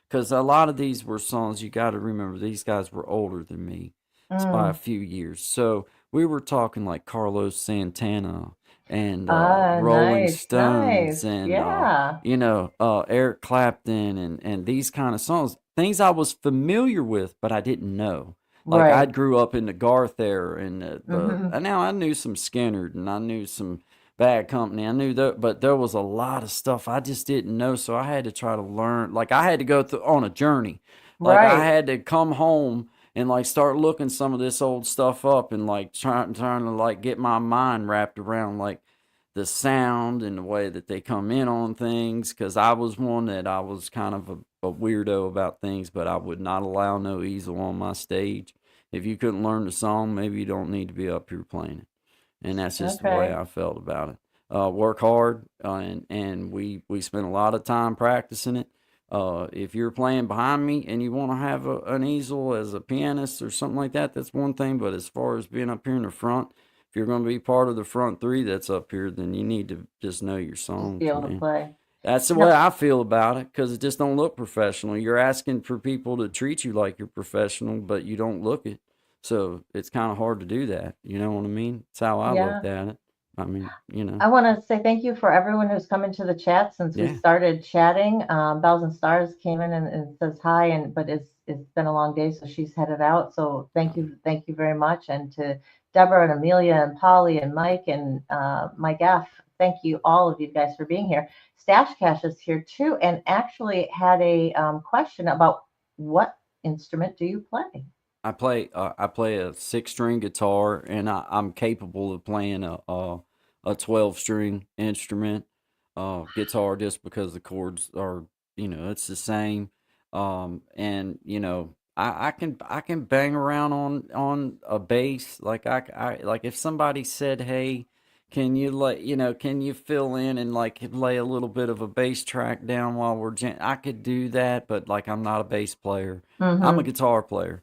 B: Because a lot of these were songs, you got to remember, these guys were older than me. It's by a
A: Mm.
B: few years. So we were talking like Carlos Santana and
A: Ah,
B: Rolling
A: nice,
B: Stones
A: nice.
B: and,
A: Yeah,
B: Eric Clapton and these kind of songs. Things I was familiar with, but I didn't know. Like I
A: right.
B: grew up in the Garth era and
A: Hmm.
B: and now I knew some Skinnerd and I knew some Bad Company. I knew that, but there was a lot of stuff I just didn't know. So I had to try to learn. Like I had to go through on a journey. Like I
A: Right.
B: had to come home and like start looking some of this old stuff up and like trying to like get my mind wrapped around like the sound and the way that they come in on things. Because I was one that I was kind of a weirdo about things, but I would not allow no easel on my stage. If you couldn't learn the song, maybe you don't need to be up here playing it, and that's just the way
A: Okay.
B: I felt about it. Work hard, and we spent a lot of time practicing it. If you're playing behind me and you want to have an easel as a pianist or something like that, that's one thing. But as far as being up here in the front, if you're going to be part of the front three that's up here, then you need to just know your
A: Just be
B: songs,
A: able to
B: man.
A: play.
B: That's the way
A: No,
B: I feel about it because it just don't look professional. You're asking for people to treat you like you're professional, but you don't look it. So it's kind of hard to do that. You know what I mean? It's how I looked
A: yeah.
B: at it. I mean.
A: I want to say thank you for everyone who's come into the chat since we
B: Yeah.
A: started chatting. Bells and Stars came in and says hi, and but it's been a long day, so she's headed out. So thank you very much, and to Deborah and Amelia and Polly and Mike and Mike F. Thank you all of you guys for being here. Stash Cash is here too, and actually had a question about what instrument do you play?
B: I play a 6 string guitar, and I'm capable of playing a 12 string instrument, guitar, just because the chords are, it's the same. And I can bang around on a bass. Like I like if somebody said, "Hey, can you fill in and like lay a little bit of a bass track down while I could do that, but like I'm not a bass player. I'm a
A: Mm-hmm.
B: guitar player.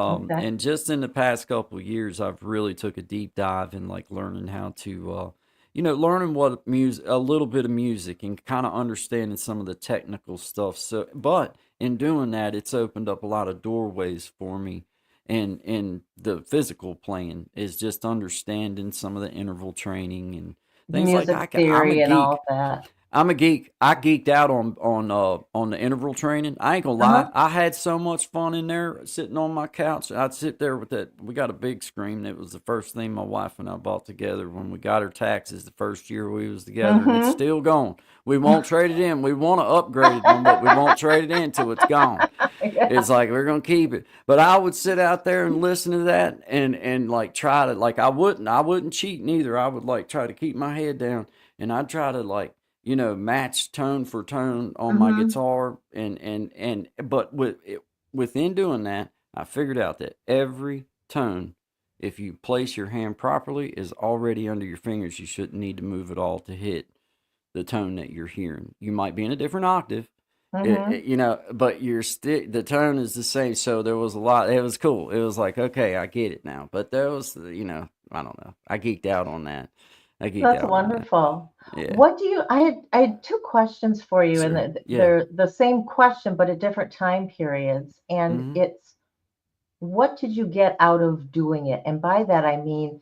A: Okay.
B: And just in the past couple of years, I've really took a deep dive in like learning how to, learning what music, a little bit of music, and kind of understanding some of the technical stuff. So, but in doing that, it's opened up a lot of doorways for me. And in the physical plane is just understanding some of the interval training and things like
A: Music
B: I'm a
A: theory and all
B: geek.
A: of that.
B: I'm a geek. I geeked out on the interval training. I ain't gonna lie.
A: Uh-huh.
B: I had so much fun in there sitting on my couch. I'd sit there with that. We got a big screen. It was the first thing my wife and I bought together when we got her taxes the first year we was together, and it's
A: Mm-hmm.
B: still gone. We won't trade it in. We want to upgrade it, but we won't trade it in until it's gone.
A: Yeah.
B: It's like we're gonna keep it. But I would sit out there and listen to that and like try to like I wouldn't cheat neither. I would like try to keep my head down and I'd try to like match tone for tone on my
A: Mm-hmm.
B: guitar but within doing that, I figured out that every tone, if you place your hand properly, is already under your fingers. You shouldn't need to move at all to hit the tone that you're hearing. You might be in a different octave,
A: Mm-hmm.
B: but the tone is the same. So there was a lot. It was cool. It was like, okay, I get it now. But there was, I don't know. I geeked out on that. I geek
A: That's
B: out on that.
A: wonderful.
B: Yeah.
A: What do you, I had two questions for you, and
B: Sure. Yeah.
A: they're the same question, but at different time periods. And
B: Hmm.
A: it's, what did you get out of doing it? And by that, I mean,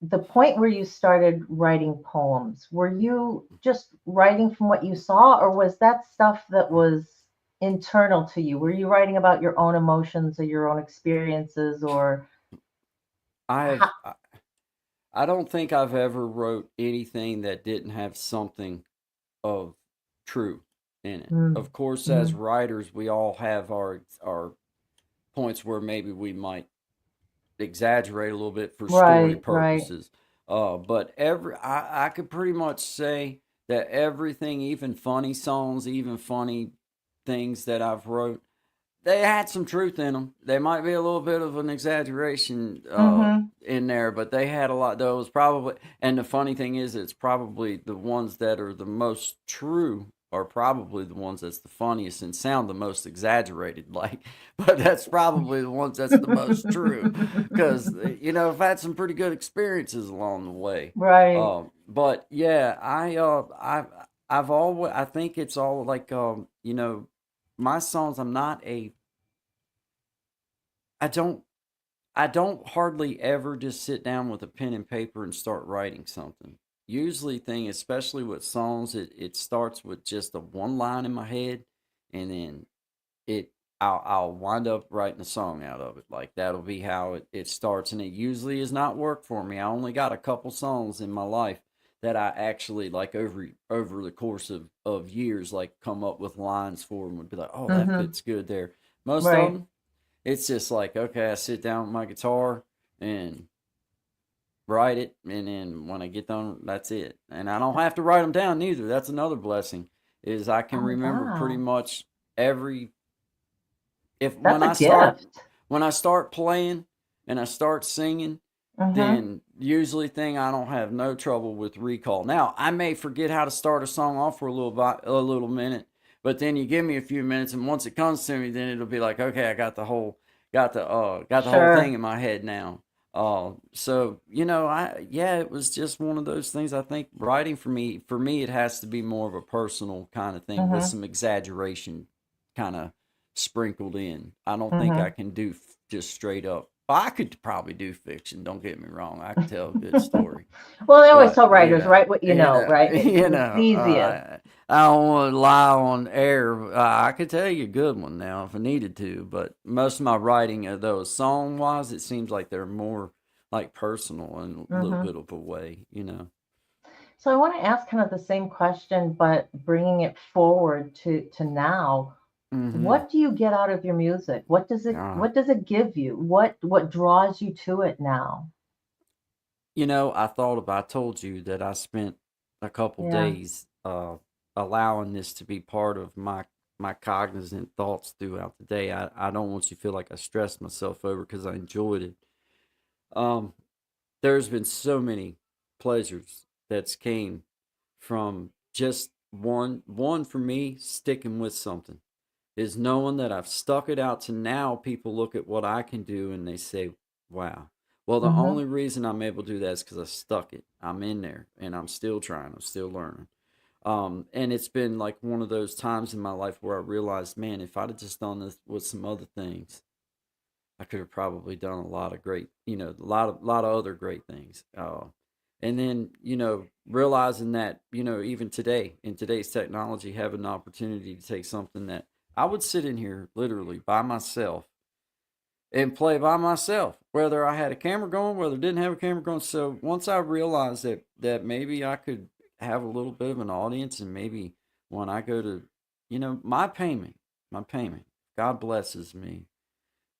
A: the point where you started writing poems, were you just writing from what you saw, or was that stuff that was internal to you? Were you writing about your own emotions or your own experiences, or
B: I have.
A: how?
B: I don't think I've ever wrote anything that didn't have something of true in it.
A: Mm,
B: Of course, as
A: mhm.
B: writers, we all have our points where maybe we might exaggerate a little bit for story
A: Right, right.
B: purposes. But I could pretty much say that everything, even funny songs, even funny things that I've wrote, they had some truth in them. They might be a little bit of an exaggeration
A: Mm-hmm.
B: in there, but they had a lot. Those probably, and the funny thing is, it's probably the ones that are the most true are probably the ones that's the funniest and sound the most exaggerated. Like, but that's probably the ones that's the most true, because I've had some pretty good experiences along the way.
A: Right.
B: But yeah, I've always I think it's all like my songs. I don't I don't hardly ever just sit down with a pen and paper and start writing something. Usually thing, especially with songs, it starts with just a one line in my head, and then it I'll wind up writing a song out of it. Like that'll be how it starts, and it usually is not work for me. I only got a couple songs in my life that I actually like over the course of years like come up with lines for and would be like, oh, that
A: Mm-hmm.
B: fits good there. Most of
A: Right.
B: them, it's just like, okay, I sit down with my guitar and write it, and then when I get done, that's it. And I don't have to write them down neither. That's another blessing, is I can
A: Oh,
B: remember pretty
A: wow.
B: much every if
A: That's a gift.
B: when I start playing and I start singing,
A: Mm-hmm.
B: then usually thing I don't have no trouble with recall. Now I may forget how to start a song off for a little minute, but then you give me a few minutes, and once it comes to me, then it'll be like, okay, I got the whole thing
A: Sure.
B: in my head now. So I yeah, it was just one of those things. I think writing for me, it has to be more of a personal kind of thing with
A: Mm-hmm.
B: some exaggeration kind of sprinkled in. I don't think I
A: Mm-hmm.
B: can do just straight up. Well, I could probably do fiction. Don't get me wrong. I could tell a good story,
A: Well, they always
B: but
A: tell writers, write what you know, right? Because it's easiest.
B: I don't want to lie on air. I could tell you a good one now if I needed to, but most of my writing, those song wise, it seems like they're more like personal in a little
A: Mm-hmm.
B: bit of a way.
A: So I want to ask kind of the same question, but bringing it forward to now.
B: Mm-hmm.
A: What do you get out of your music?
B: Ah.
A: What does it give you? What draws you to it now?
B: I told you that I spent a couple
A: Yeah.
B: days allowing this to be part of my cognizant thoughts throughout the day. I don't want you to feel like I stressed myself over because I enjoyed it. Um, there's been so many pleasures that's came from just one for me sticking with something is knowing that I've stuck it out to now. People look at what I can do and they say, wow. Well, the
A: Mm-hmm.
B: only reason I'm able to do that is because I stuck it. I'm in there and I'm still trying. I'm still learning. And it's been like one of those times in my life where I realized, man, if I'd have just done this with some other things, I could have probably done a lot of great, a lot of other great things. And then realizing that even today in today's technology, having an opportunity to take something that I would sit in here literally by myself and play by myself, whether I had a camera going, whether I didn't have a camera going. So once I realized that maybe I could have a little bit of an audience, and maybe when I go to, my payment, God blesses me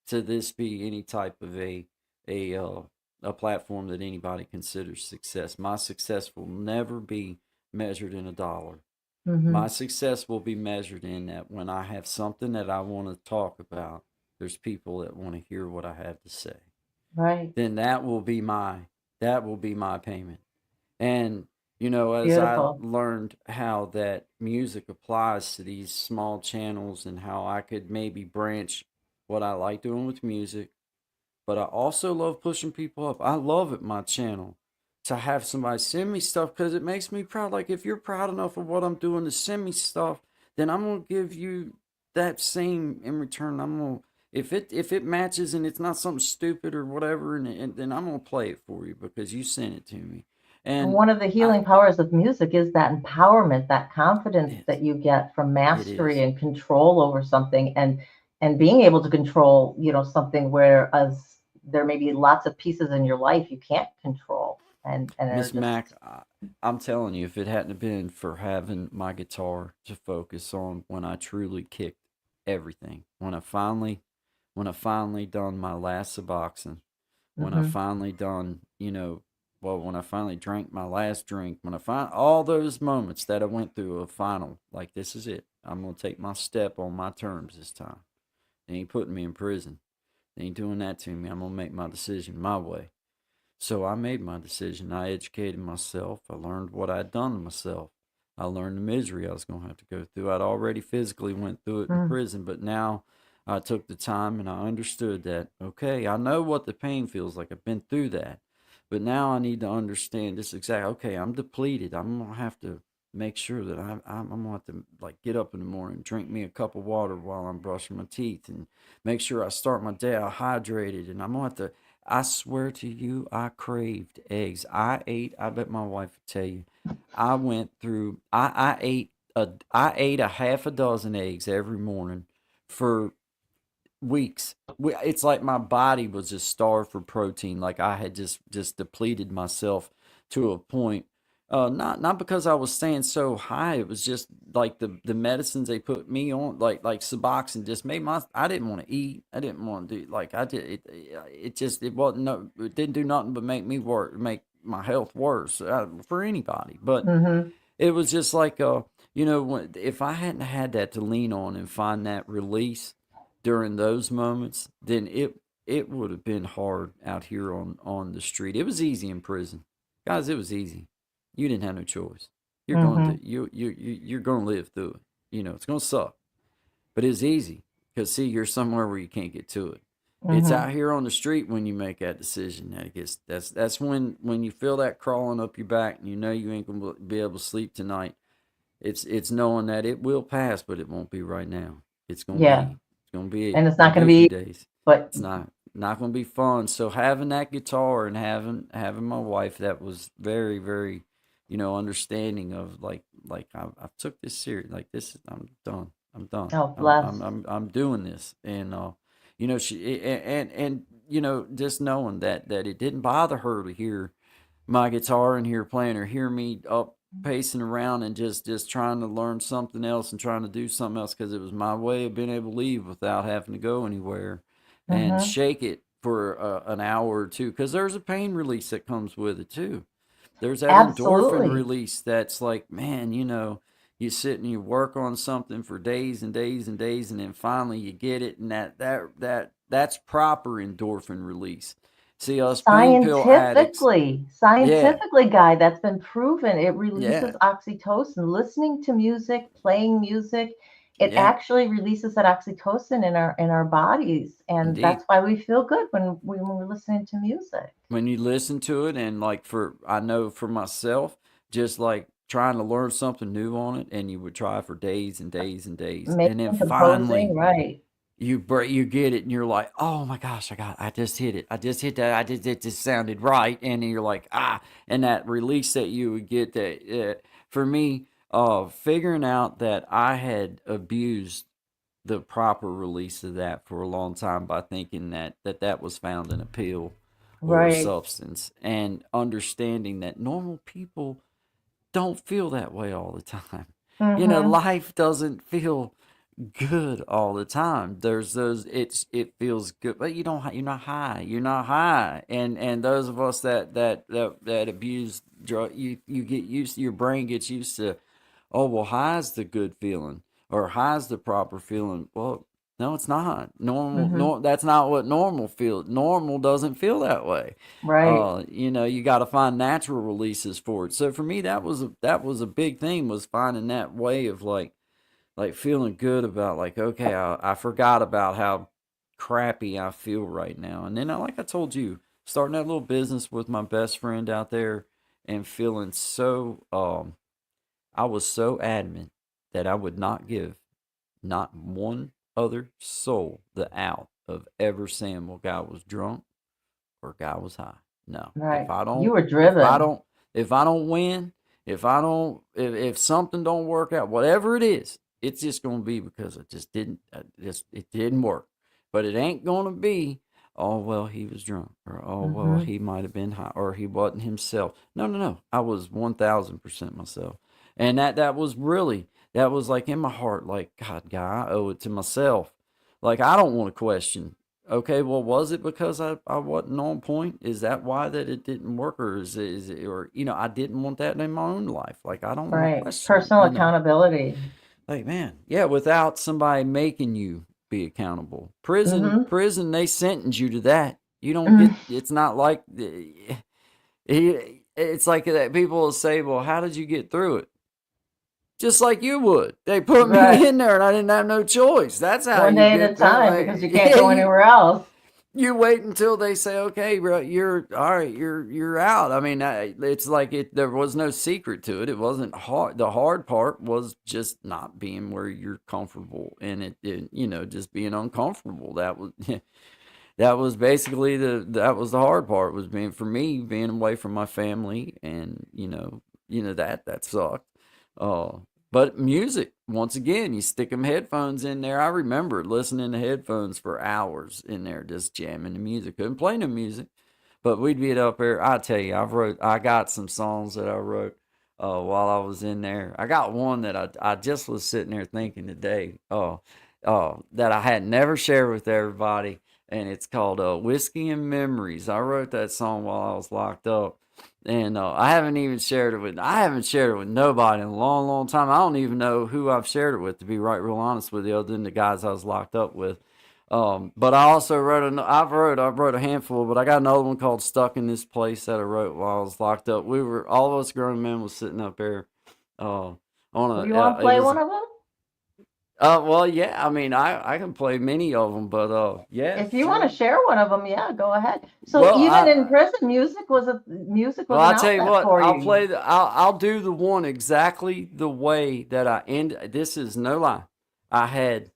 B: to this be any type of a uh, a platform that anybody considers success. My success will never be measured in a dollar.
A: Mm-hmm.
B: My success will be measured in that when I have something that I want to talk about, there's people that want to hear what I have to say.
A: Right.
B: Then that will be my payment. And as I
A: Beautiful.
B: learned how that music applies to these small channels and how I could maybe branch what I like doing with music, but I also love pushing people up. I love at my channel to have somebody send me stuff because it makes me proud. Like if you're proud enough of what I'm doing to send me stuff, then I'm gonna give you that same in return. I'm gonna if it matches and it's not something stupid or whatever, and then I'm gonna play it for you because you sent it to me, and
A: One of the
B: I
A: healing powers of music is that empowerment, that confidence
B: it
A: that you get from
B: it
A: mastery
B: is
A: and control over something, and being able to control, something, whereas there may be lots of pieces in your life you can't control, and are
B: Miss Mac.
A: just.
B: I'm telling you, if it hadn't been for having my guitar to focus on when I truly kicked everything, when I finally done my last Suboxone, when I
A: Hmm.
B: finally done, well, when I finally drank my last drink, when I find all those moments that I went through a final, like this is it. I'm gonna take my step on my terms this time. They ain't putting me in prison. They ain't doing that to me. I'm gonna make my decision my way. So I made my decision. I educated myself. I learned what I'd done to myself. I learned the misery I was going to have to go through. I'd already physically went through it in
A: Mm.
B: prison, but now I took the time and I understood that, okay, I know what the pain feels like. I've been through that. But now I need to understand this exactly. Okay, I'm depleted. I'm going to have to make sure that I'm going to have to like get up in the morning, drink me a cup of water while I'm brushing my teeth and make sure I start my day out hydrated. And I'm going to have to I swear to you, I craved eggs. I bet my wife would tell you, I ate a half a dozen eggs every morning for weeks. It's like my body was just starved for protein. Like I had just depleted myself to a point. Not because I was staying so high. It was just like the medicines they put me on, like Suboxone, just made my. I didn't want to eat. I didn't want to do like I did. It just it wasn't no. It didn't do nothing but make me work, make my health worse for anybody. But
A: Hmm.
B: it was just like if I hadn't had that to lean on and find that release during those moments, then it would have been hard out here on the street. It was easy in prison, guys. It was easy. You didn't have no choice. You're going
A: Hmm.
B: to you're going to live through it. It's going to suck, but it's easy because see, you're somewhere where you can't get to it. It's
A: Hmm.
B: out here on the street when you make that decision that it gets that's when you feel that crawling up your back and you know you ain't gonna be able to sleep tonight. It's knowing that it will pass, but it won't be right now.
A: Yeah,
B: It's gonna be
A: and it's
B: gonna
A: not going
B: be
A: to
B: a few
A: be,
B: days.
A: but
B: It's not gonna be fun. So having that guitar and having my wife that was very very, understanding of like I've took this serious. Like this is I'm done. I'm done.
A: oh,
B: I'm I'm
A: bless.
B: I'm I'm doing this, and she and just knowing that it didn't bother her to hear my guitar and hear playing or hear me up pacing around and just trying to learn something else and trying to do something else because it was my way of being able to leave without having to go anywhere and
A: Hmm.
B: shake it for an hour or two because there's a pain release that comes with it too. There's that endorphin
A: Absolutely.
B: release that's like, man, you sit and you work on something for days and days and days, and then finally you get it, and that's proper endorphin release. See, us pain pill addicts, yeah,
A: Scientifically, Guy, that's been proven. It
B: yeah,
A: releases oxytocin. Listening to music, playing music, it
B: yeah,
A: actually releases that oxytocin in our bodies, and
B: indeed.
A: that's why we feel good when we're listening to music.
B: When you listen to it, and like I know for myself, just like trying to learn something new on it, and you would try for days and days and days, and then
A: Making, composing,
B: finally
A: right.
B: you get it and you're like, oh my gosh, I just hit it, I just hit that, it just sounded right, and then you're like, and that release that you would get that for me, figuring out that I had abused the proper release of that for a long time by thinking that was found in a pill or a
A: Right.
B: substance, and understanding that normal people don't feel that way all the time.
A: Mm-hmm.
B: Life doesn't feel good all the time. There's those it feels good, but you're not high. You're not high. And those of us that abuse drug, you get used, your brain gets used to, oh well, high's the good feeling or high's the proper feeling. Well, no, it's not. Normal
A: Mm-hmm.
B: no that's not what normal feels. Normal doesn't feel that way.
A: Right.
B: You got to find natural releases for it. So for me that was a big thing, was finding that way of like feeling good about like, okay, I forgot about how crappy I feel right now. And then like I told you, starting that little business with my best friend out there, and feeling so, I was so adamant that I would not give not one other soul the out of ever saying, well, guy was drunk or guy was high. No,
A: Right. You were driven.
B: if I don't win, if something don't work out, whatever it is, it's just going to be because it didn't work. But it ain't going to be, oh, well, he was drunk, or, oh, well,
A: Hmm.
B: he might have been high, or he wasn't himself. No, no, no. I was 1000% myself. And that was like in my heart, like, God, guy, I owe it to myself. Like, I don't want to question. Okay, well, was it because I wasn't on point? Is that why that it didn't work, or is it, or I didn't want that in my own life? Like, I don't want to
A: Right.
B: question it.
A: Personal accountability.
B: Like, man, yeah, without somebody making you be accountable.
A: Hmm.
B: Prison, they sentence you to that. You don't
A: Hmm.
B: get. It's not like it's like that. People will say, "Well, how did you get through it?" Just like you would. They put
A: Right.
B: me in there, and I didn't have no choice. That's how
A: One
B: you
A: day at a
B: get through.
A: time
B: Like,
A: because you can't
B: yeah,
A: go anywhere else.
B: you wait until they say, okay, bro, you're all right, you're out. I mean, it's like there was no secret to it. It wasn't hard. The hard part was just not being where you're comfortable, and just being uncomfortable. That was that was basically that was the hard part, was being, for me, being away from my family, and that sucked. uh but music, once again, you stick them headphones in there. I remember listening to headphones for hours in there, just jamming the music. Couldn't play no music, but we'd be up there. I tell you, I got some songs that I wrote while I was in there. I got one that I just was sitting there thinking today, that I had never shared with everybody, and it's called "Whiskey and Memories." I wrote that song while I was locked up, and I haven't shared it with nobody in a long, long time. I don't even know who I've shared it with, to be right real honest with you, other than the guys I was locked up with. But I also I wrote a handful, but I got another one called "Stuck in This Place" that I wrote while I was locked up. All of us grown men was sitting up there, uh, on
A: Do you want to
B: it
A: play
B: was,
A: one of them?
B: well, yeah, I mean, I can play many of them, but yeah,
A: If you want to
B: sure.
A: share one of them, yeah, go ahead. So
B: Well,
A: even in prison, music was an
B: I'll tell you
A: outlet
B: what.
A: for you.
B: I'll do the one exactly the way that I end. This is no lie. I had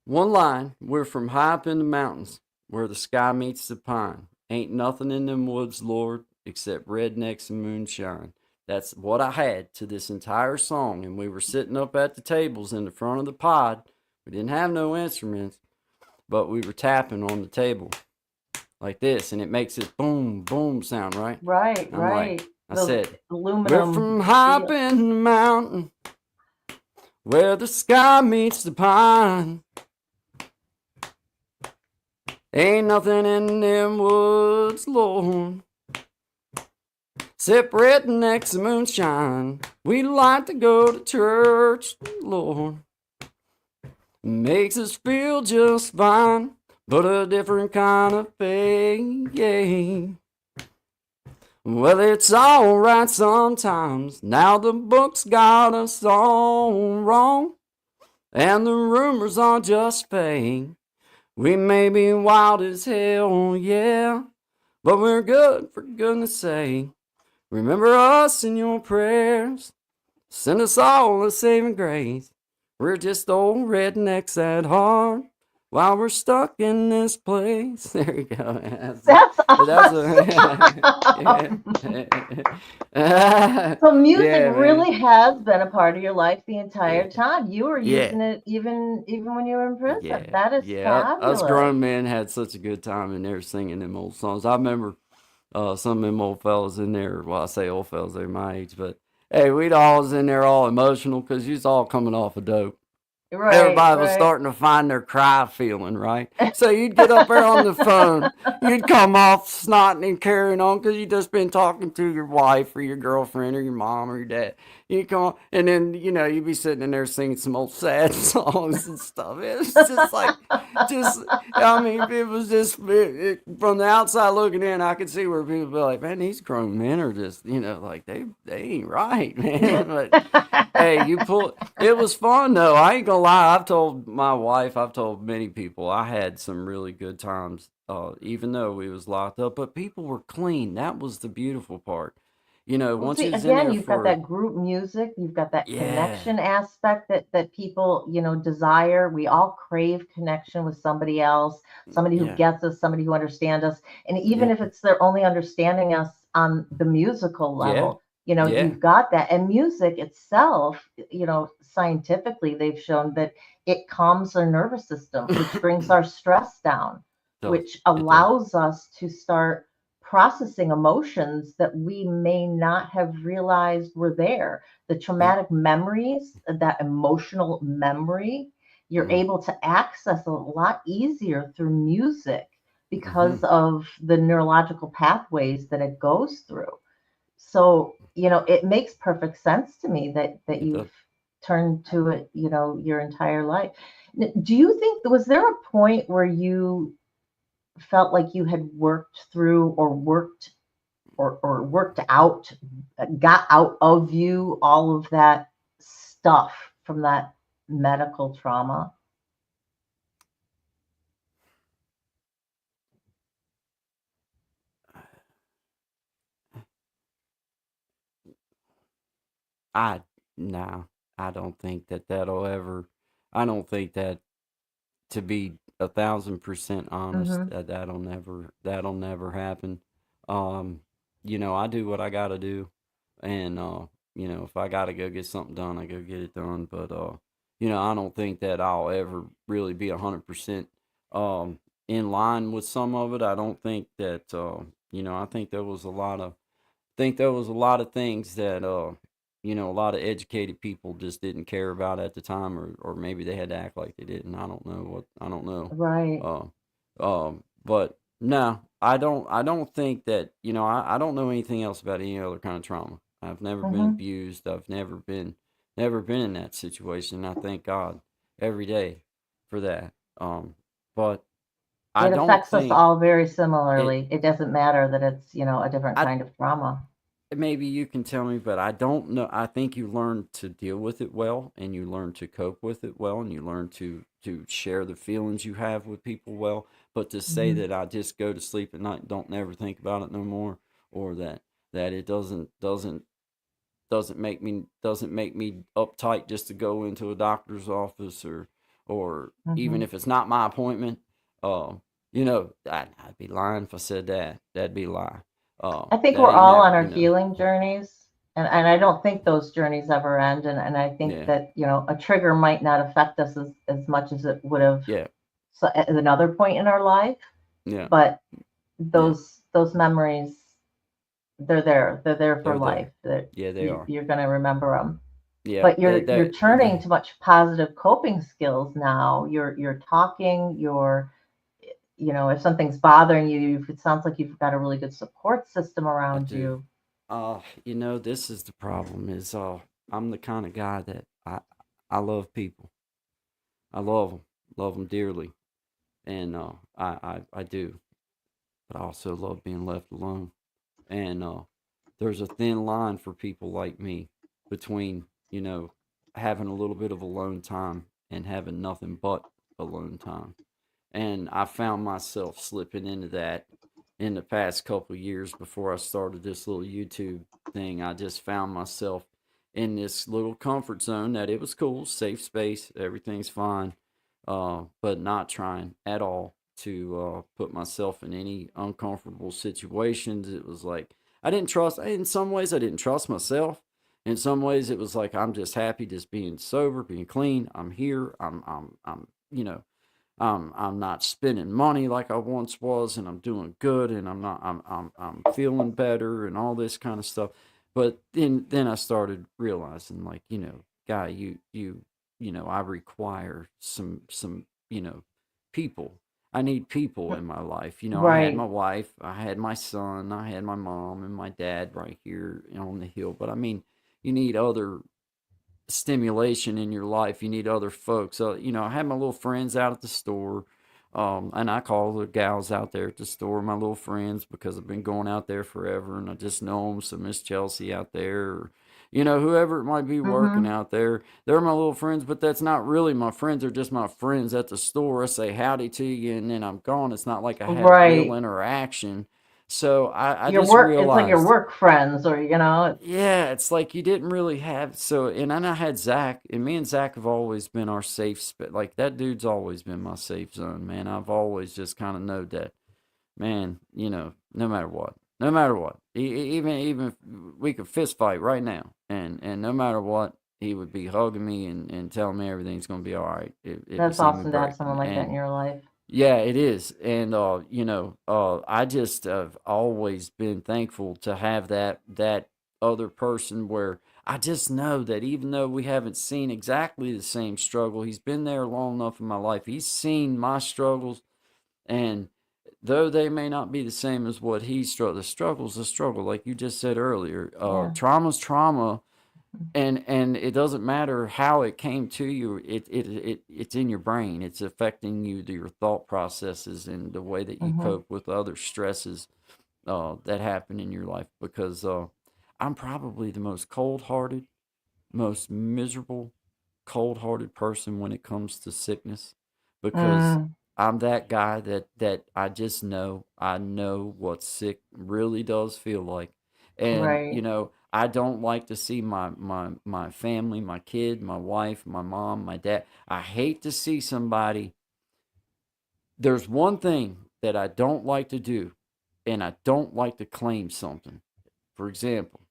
B: one line: "We're from high up in the mountains, where the sky meets the pine. Ain't nothing in them woods, Lord, except rednecks and moonshine." That's what I had to this entire song, and we were sitting up at the tables in the front of the pod. We didn't have no instruments, but we were tapping on the table like this, and it makes this boom, boom sound, right?
A: Right,
B: I'm like,
A: right.
B: I
A: Those
B: said, "We're
A: aluminum
B: from high up
A: steel.
B: in the mountain, where the sky meets the pine. Ain't nothing in them woods, Lord, except rednecks and moonshine. We like to go to church, Lord. Makes us feel just fine, but a different kind of pain, yeah. Well, it's alright sometimes. Now the book's got us all wrong, and the rumors are just fake. We may be wild as hell, yeah, but we're good, for goodness sake. Remember us in your prayers. Send us all a saving grace. We're just old rednecks at heart, while we're stuck in this place." There you go.
A: That's
B: That's
A: awesome.
B: yeah.
A: So music
B: Yeah, man.
A: really has been a part of your life the
B: Yeah.
A: entire time. You were
B: Yeah.
A: using it even when you were in prison.
B: Yeah.
A: That is
B: Yeah. Us
A: fabulous.
B: grown men had such a good time in there singing them old songs. I remember some of them old fellas in there. Well, I say old fellas, they're my age, but hey, we'd all was in there all emotional because you was all coming off a dope.
A: Right,
B: Everybody was
A: right.
B: starting to find their cry feeling, right? So you'd get up there on the phone, you'd come off snotting and carrying on because you just been talking to your wife or your girlfriend or your mom or your dad. You come on, and then you'd be sitting in there singing some old sad songs and stuff. It was just like, just I mean, it was just from the outside looking in, I could see where people be like, "Man, these grown men are just like they ain't right, man." But hey, it was fun though. I ain't gonna lie. I've told my wife, I've told many people, I had some really good times, even though we was locked up. But people were clean. That was the beautiful part.
A: Well,
B: once
A: see,
B: he was in
A: again,
B: there
A: you've got
B: for
A: that group music, you've got that
B: yeah,
A: connection aspect that people, desire. We all crave connection with somebody else, somebody who
B: yeah,
A: gets us, somebody who understands us. And even
B: yeah,
A: if it's they're only understanding us on the musical
B: yeah,
A: level,
B: yeah,
A: you've got that. And music itself, scientifically, they've shown that it calms our nervous system, which brings our stress down,
B: does
A: which
B: it does
A: allows us to start processing emotions that we may not have realized were there. The
B: yeah,
A: traumatic memories, that emotional memory, you're
B: mm,
A: able to access a lot easier through music
B: mm-hmm,
A: because of the neurological pathways that it goes through. So, it makes perfect sense to me that
B: it does.
A: you've turned to it, your entire life. Do you think, was there a point where you felt like you had worked through or worked out, got out of you all of that stuff from that medical trauma?
B: I no, I don't think that that'll ever. I don't think that, to be 1,000% honest,
A: Mm-hmm.
B: that'll never happen. Um, I do what I gotta do, and if I gotta go get something done, I go get it done. But I don't think that I'll ever really be 100% in line with some of it. I don't think that I think there was a lot of things that a lot of educated people just didn't care about at the time, or maybe they had to act like they didn't. I don't know.
A: Right.
B: But no, I don't think that, I don't know anything else about any other kind of trauma. I've never been
A: Mm-hmm.
B: abused. I've never been in that situation. I thank God every day for that. But I
A: It
B: don't
A: affects us
B: think
A: all very
B: it
A: similarly. It doesn't matter that it's, a different
B: I
A: kind of trauma.
B: maybe you can tell me, but I don't know. I think you learn to deal with it well, and you learn to cope with it well, and you learn to share the feelings you have with people well. But to say
A: Mm-hmm.
B: that I just go to sleep at night and don't never think about it no more, or that it doesn't make me uptight just to go into a doctor's office, or even
A: Mm-hmm.
B: if it's not my appointment. uh I'd be lying if I said that. That'd be a lie.
A: I think
B: That
A: we're
B: ain't
A: all
B: never,
A: on our healing journeys. And I don't think those journeys ever end. And I think
B: yeah,
A: that, a trigger might not affect us as much as it would have
B: yeah,
A: at another point in our life.
B: yeah,
A: But
B: yeah.
A: those memories, they're there for
B: They're
A: life,
B: there.
A: that
B: Yeah, they are.
A: you're going to remember them.
B: Yeah,
A: But
B: they
A: you're
B: they
A: turning to much positive coping skills now. You're talking, if something's bothering you, it sounds like you've got a really good support system
B: I
A: around
B: do.
A: you.
B: This is the problem. Is I'm the kind of guy that I love people. I love them dearly, and I do. But I also love being left alone. And there's a thin line for people like me between having a little bit of alone time and having nothing but alone time. And I found myself slipping into that in the past couple years before I started this little YouTube thing. I just found myself in this little comfort zone that it was cool, safe space, everything's fine, but not trying at all to put myself in any uncomfortable situations. It was like in some ways, I didn't trust myself. In some ways, it was like I'm just happy just being sober, being clean. I'm here. I'm not spending money like I once was, and I'm doing good, and I'm feeling better, and all this kind of stuff. But then I started realizing, like, guy, I require some people. I need people in my life. I had my
A: Right.
B: wife, I had my son, I had my mom and my dad right here on the hill. But I mean, you need other stimulation in your life. You need other folks. I have my little friends out at the store. And I call the gals out there at the store my little friends because I've been going out there forever and I just know them. So Miss Chelsea out there, or, whoever it might be working
A: Mm-hmm.
B: out there, they're my little friends, but that's not really my friends. They're just my friends at the store. I say howdy to you and then I'm gone. It's not like I had a real
A: Right.
B: interaction. So I
A: Your
B: just
A: work, it's like your
B: realized,
A: work friends, or it's
B: yeah, it's like you didn't really have so. And then I had Zach, and me and Zach have always been our safe spot. Like that dude's always been my safe zone, man. I've always just kind of know that, man. No matter what, no matter what, even if we could fist fight right now, and no matter what, he would be hugging me and telling me everything's gonna be all right if he
A: that's
B: see me
A: awesome to have someone
B: breaking.
A: like that in
B: And
A: your life.
B: yeah, it is. And I just have always been thankful to have that other person where I just know that even though we haven't seen exactly the same struggle, he's been there long enough in my life. He's seen my struggles, and though they may not be the same as what he's struggled, the struggle's a struggle, like you just said earlier.
A: Yeah.
B: Trauma's trauma, and it doesn't matter how it came to you. It's in your brain. It's affecting you, your thought processes, and the way that you
A: Hmm.
B: cope with other stresses that happen in your life. Because I'm probably the most cold-hearted, most miserable, cold-hearted person when it comes to sickness, because
A: Mm,
B: I'm that guy that I know what sick really does feel like. And
A: right.
B: I don't like to see my family, my kid, my wife, my mom, my dad. I hate to see somebody. There's one thing that I don't like to do, and I don't like to claim something. For example,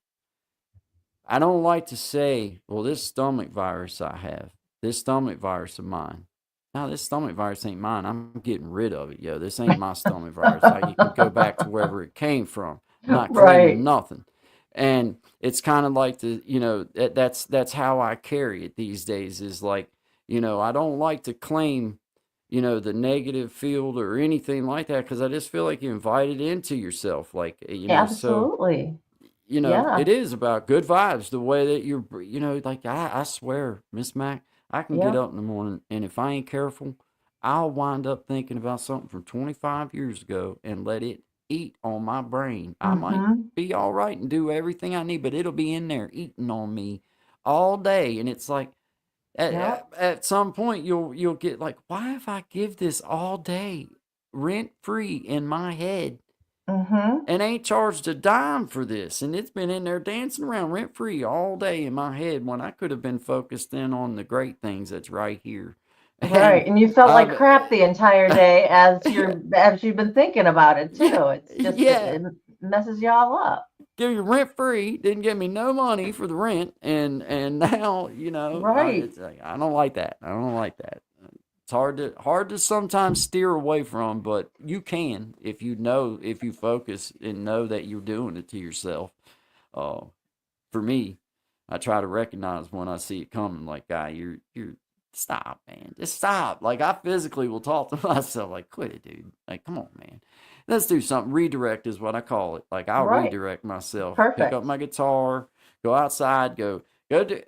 B: I don't like to say, well, this stomach virus I have, this stomach virus of mine. No, this stomach virus ain't mine. I'm getting rid of it, yo. This ain't my stomach virus. It can go back to wherever it came from. I'm not claiming
A: Right.
B: nothing. And it's kind of like that's how I carry it these days is like, I don't like to claim, the negative field or anything like that because I just feel like you invite it into yourself. Like, so
A: Absolutely.
B: it
A: Yeah.
B: is about good vibes. The way that like I swear, Miss Mac, I can get
A: Yeah.
B: up in the morning and if I ain't careful, I'll wind up thinking about something from 25 years ago and let it eat on my brain. I might
A: Hmm.
B: be all right and do everything I need, but it'll be in there eating on me all day. And it's like
A: Yeah.
B: at some point you'll get like, why if I give this all day rent free in my head
A: Hmm.
B: and ain't charged a dime for this. And it's been in there dancing around rent free all day in my head when I could have been focused in on the great things that's right here. And
A: Right. And you felt like
B: I've,
A: crap the entire day
B: yeah,
A: as you've been thinking about it
B: yeah,
A: too. It's just
B: yeah,
A: it messes you all up.
B: give you rent free, didn't give me no money for the rent. And now,
A: Right.
B: it's like, I don't like that. I don't like that. It's hard to sometimes steer away from, but you can if you focus and know that you're doing it to yourself. Uh, for me, I try to recognize when I see it coming. Like, guy, you're stop, man, just stop. Like, I physically will talk to myself, like, quit it, dude. Like, come on, man, let's do something. Redirect is what I call it. Like, I'll
A: Right.
B: redirect myself. Pick up
A: Perfect.
B: my guitar, go outside, go do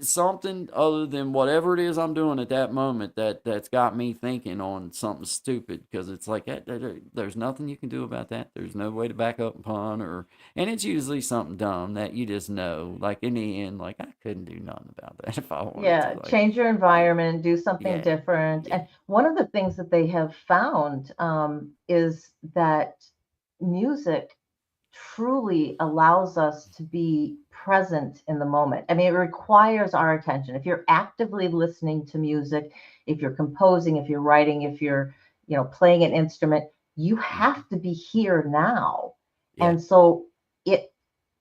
B: something other than whatever it is I'm doing at that moment that's got me thinking on something stupid because it's like there's nothing you can do about that. There's no way to back up and pun and it's usually something dumb that you just know. Like in the end, like I couldn't do nothing about that if I wanted to.
A: Yeah,
B: Like,
A: change your
B: yeah,
A: environment, do something
B: yeah,
A: different.
B: yeah,
A: And one of the things that they have found is that music truly allows us to be present in the moment. I mean, it requires our attention. If you're actively listening to music, if you're composing, if you're writing, if you're, playing an instrument, you
B: mm-hmm,
A: have to be here now.
B: yeah,
A: And so it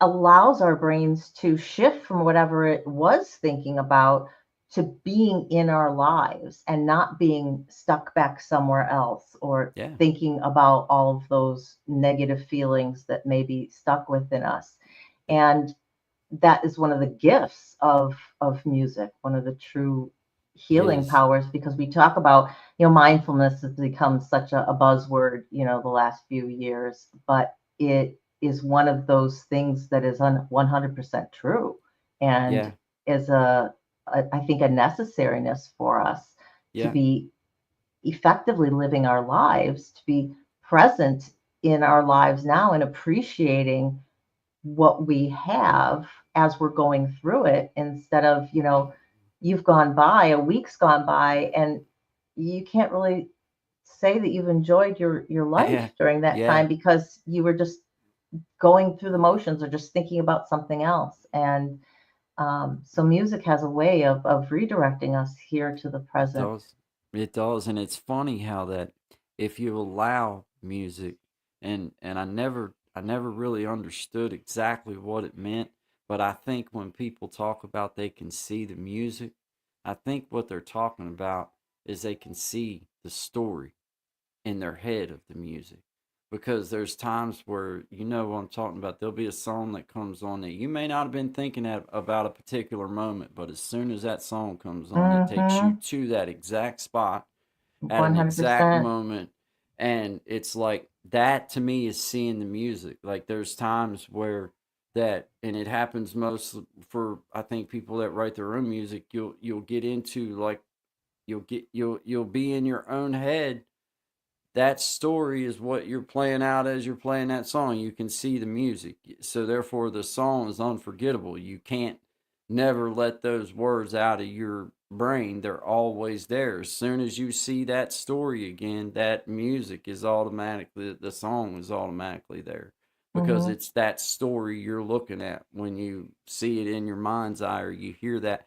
A: allows our brains to shift from whatever it was thinking about to being in our lives and not being stuck back somewhere else or
B: yeah,
A: thinking about all of those negative feelings that may be stuck within us.
B: yeah.
A: And that is one of the gifts of music, one of the true
B: It
A: healing
B: is.
A: powers, because we talk about, mindfulness has become such a buzzword, the last few years, but it is one of those things that is 100% true and
B: Yeah,
A: is I think a necessariness for us to
B: yeah,
A: be effectively living our lives, to be present in our lives now and appreciating what we have as we're going through it, instead of, you've gone by, a week's gone by and you can't really say that you've enjoyed your
B: Yeah,
A: life during that
B: yeah,
A: time because you were just going through the motions or just thinking about something else. And so music has a way of redirecting us here to the
B: it
A: present.
B: does. It does, and it's funny how that if you allow music, and I never really understood exactly what it meant, but I think when people talk about they can see the music, I think what they're talking about is they can see the story in their head of the music. Because there's times where, you know what I'm talking about, there'll be a song that comes on that you may not have been thinking about a particular moment, but as soon as that song comes on, it takes you
A: Mm-hmm.
B: to that exact spot at an exact
A: 100%.
B: moment. And it's like that to me is seeing the music. Like there's times where that, and it happens most for I think people that write their own music, you'll get into like you'll be in your own head. That story is what you're playing out as you're playing that song. You can see the music. So therefore the song is unforgettable. You can't never let those words out of your brain. They're always there. As soon as you see that story again, that music is automatically the song is automatically there. Because
A: Mm-hmm.
B: it's that story you're looking at when you see it in your mind's eye or you hear that,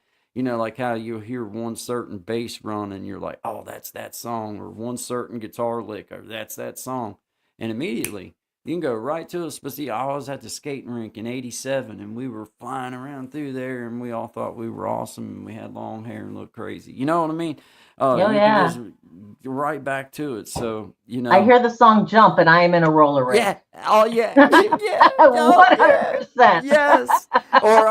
B: like how you'll hear one certain bass run and you're like, oh, that's that song, or one certain guitar lick, or that's that song. And immediately you can go right to a specific. I was at the skating rink in '87 and we were flying around through there and we all thought we were awesome and we had long hair and looked crazy. You know what I mean?
A: Oh
B: You can
A: yeah.
B: just right back to it. So,
A: I hear the song Jump and I am in a roller rink.
B: yeah. Oh, yeah. Yeah. Oh, yeah.
A: 100%.
B: Yes. Or,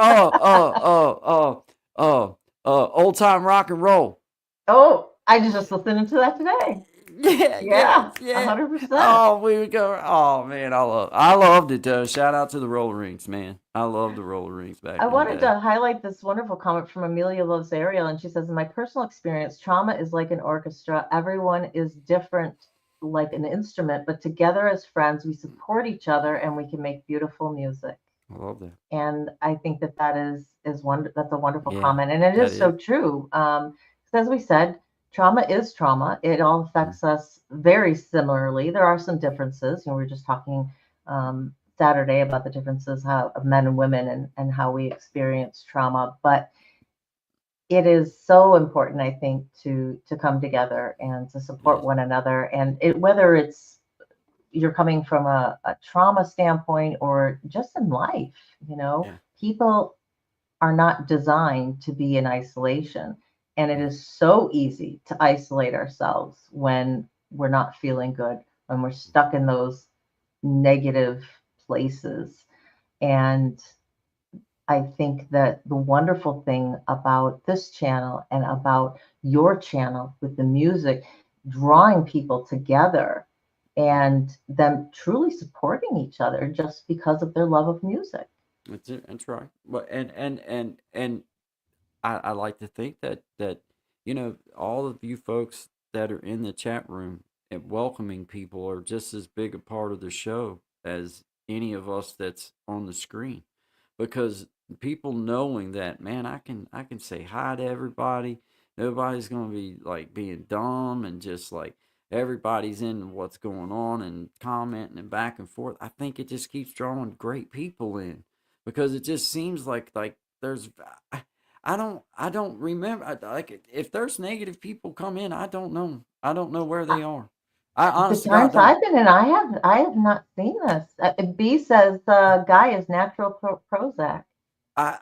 B: old time rock and roll.
A: Oh, I was just listening to that today.
B: Yeah, yes,
A: Yeah,
B: yeah.
A: 100%.
B: Oh, we would go. Oh man, I loved it. Shout out to the roller rinks, man. I loved the roller rinks
A: I
B: back in the
A: wanted
B: day.
A: to highlight this wonderful comment from Amelia Loves Ariel, and she says, "In my personal experience, trauma is like an orchestra. Everyone is different, like an instrument, but together as friends, we support each other, and we can make beautiful music."
B: I love that.
A: And I think that that's a wonderful
B: Yeah,
A: comment, and it
B: that
A: is so
B: is.
A: true. 'Cause as we said, trauma is trauma. It all
B: Mm,
A: affects us very similarly. There are some differences. We were just talking Saturday about the differences of men and women and how we experience trauma, but it is so important, I think, to come together and to
B: it
A: support
B: is.
A: one another, and whether it's you're coming from a trauma standpoint or just in life,
B: Yeah.
A: people are not designed to be in isolation. And it
B: Mm,
A: is so easy to isolate ourselves when we're not feeling good, when we're stuck in those negative places. And I think that the wonderful thing about this channel and about your channel with the music, drawing people together
B: mm.
A: and them truly supporting each other just because of their love of music.
B: That's it. That's right. But and I like to think that all of you folks that are in the chat room and welcoming people are just as big a part of the show as any of us that's on the screen, because people knowing that, man, I can say hi to everybody. Nobody's gonna be like being dumb and just like everybody's in what's going on and commenting and back and forth. I think it just keeps drawing great people in because it just seems like there's I don't remember like if there's negative people come in, I don't know where
A: Uh,
B: they are. I
A: The
B: honest to God
A: times
B: don't.
A: I've been in, I have not seen this. B says Guy is natural Prozac.
B: I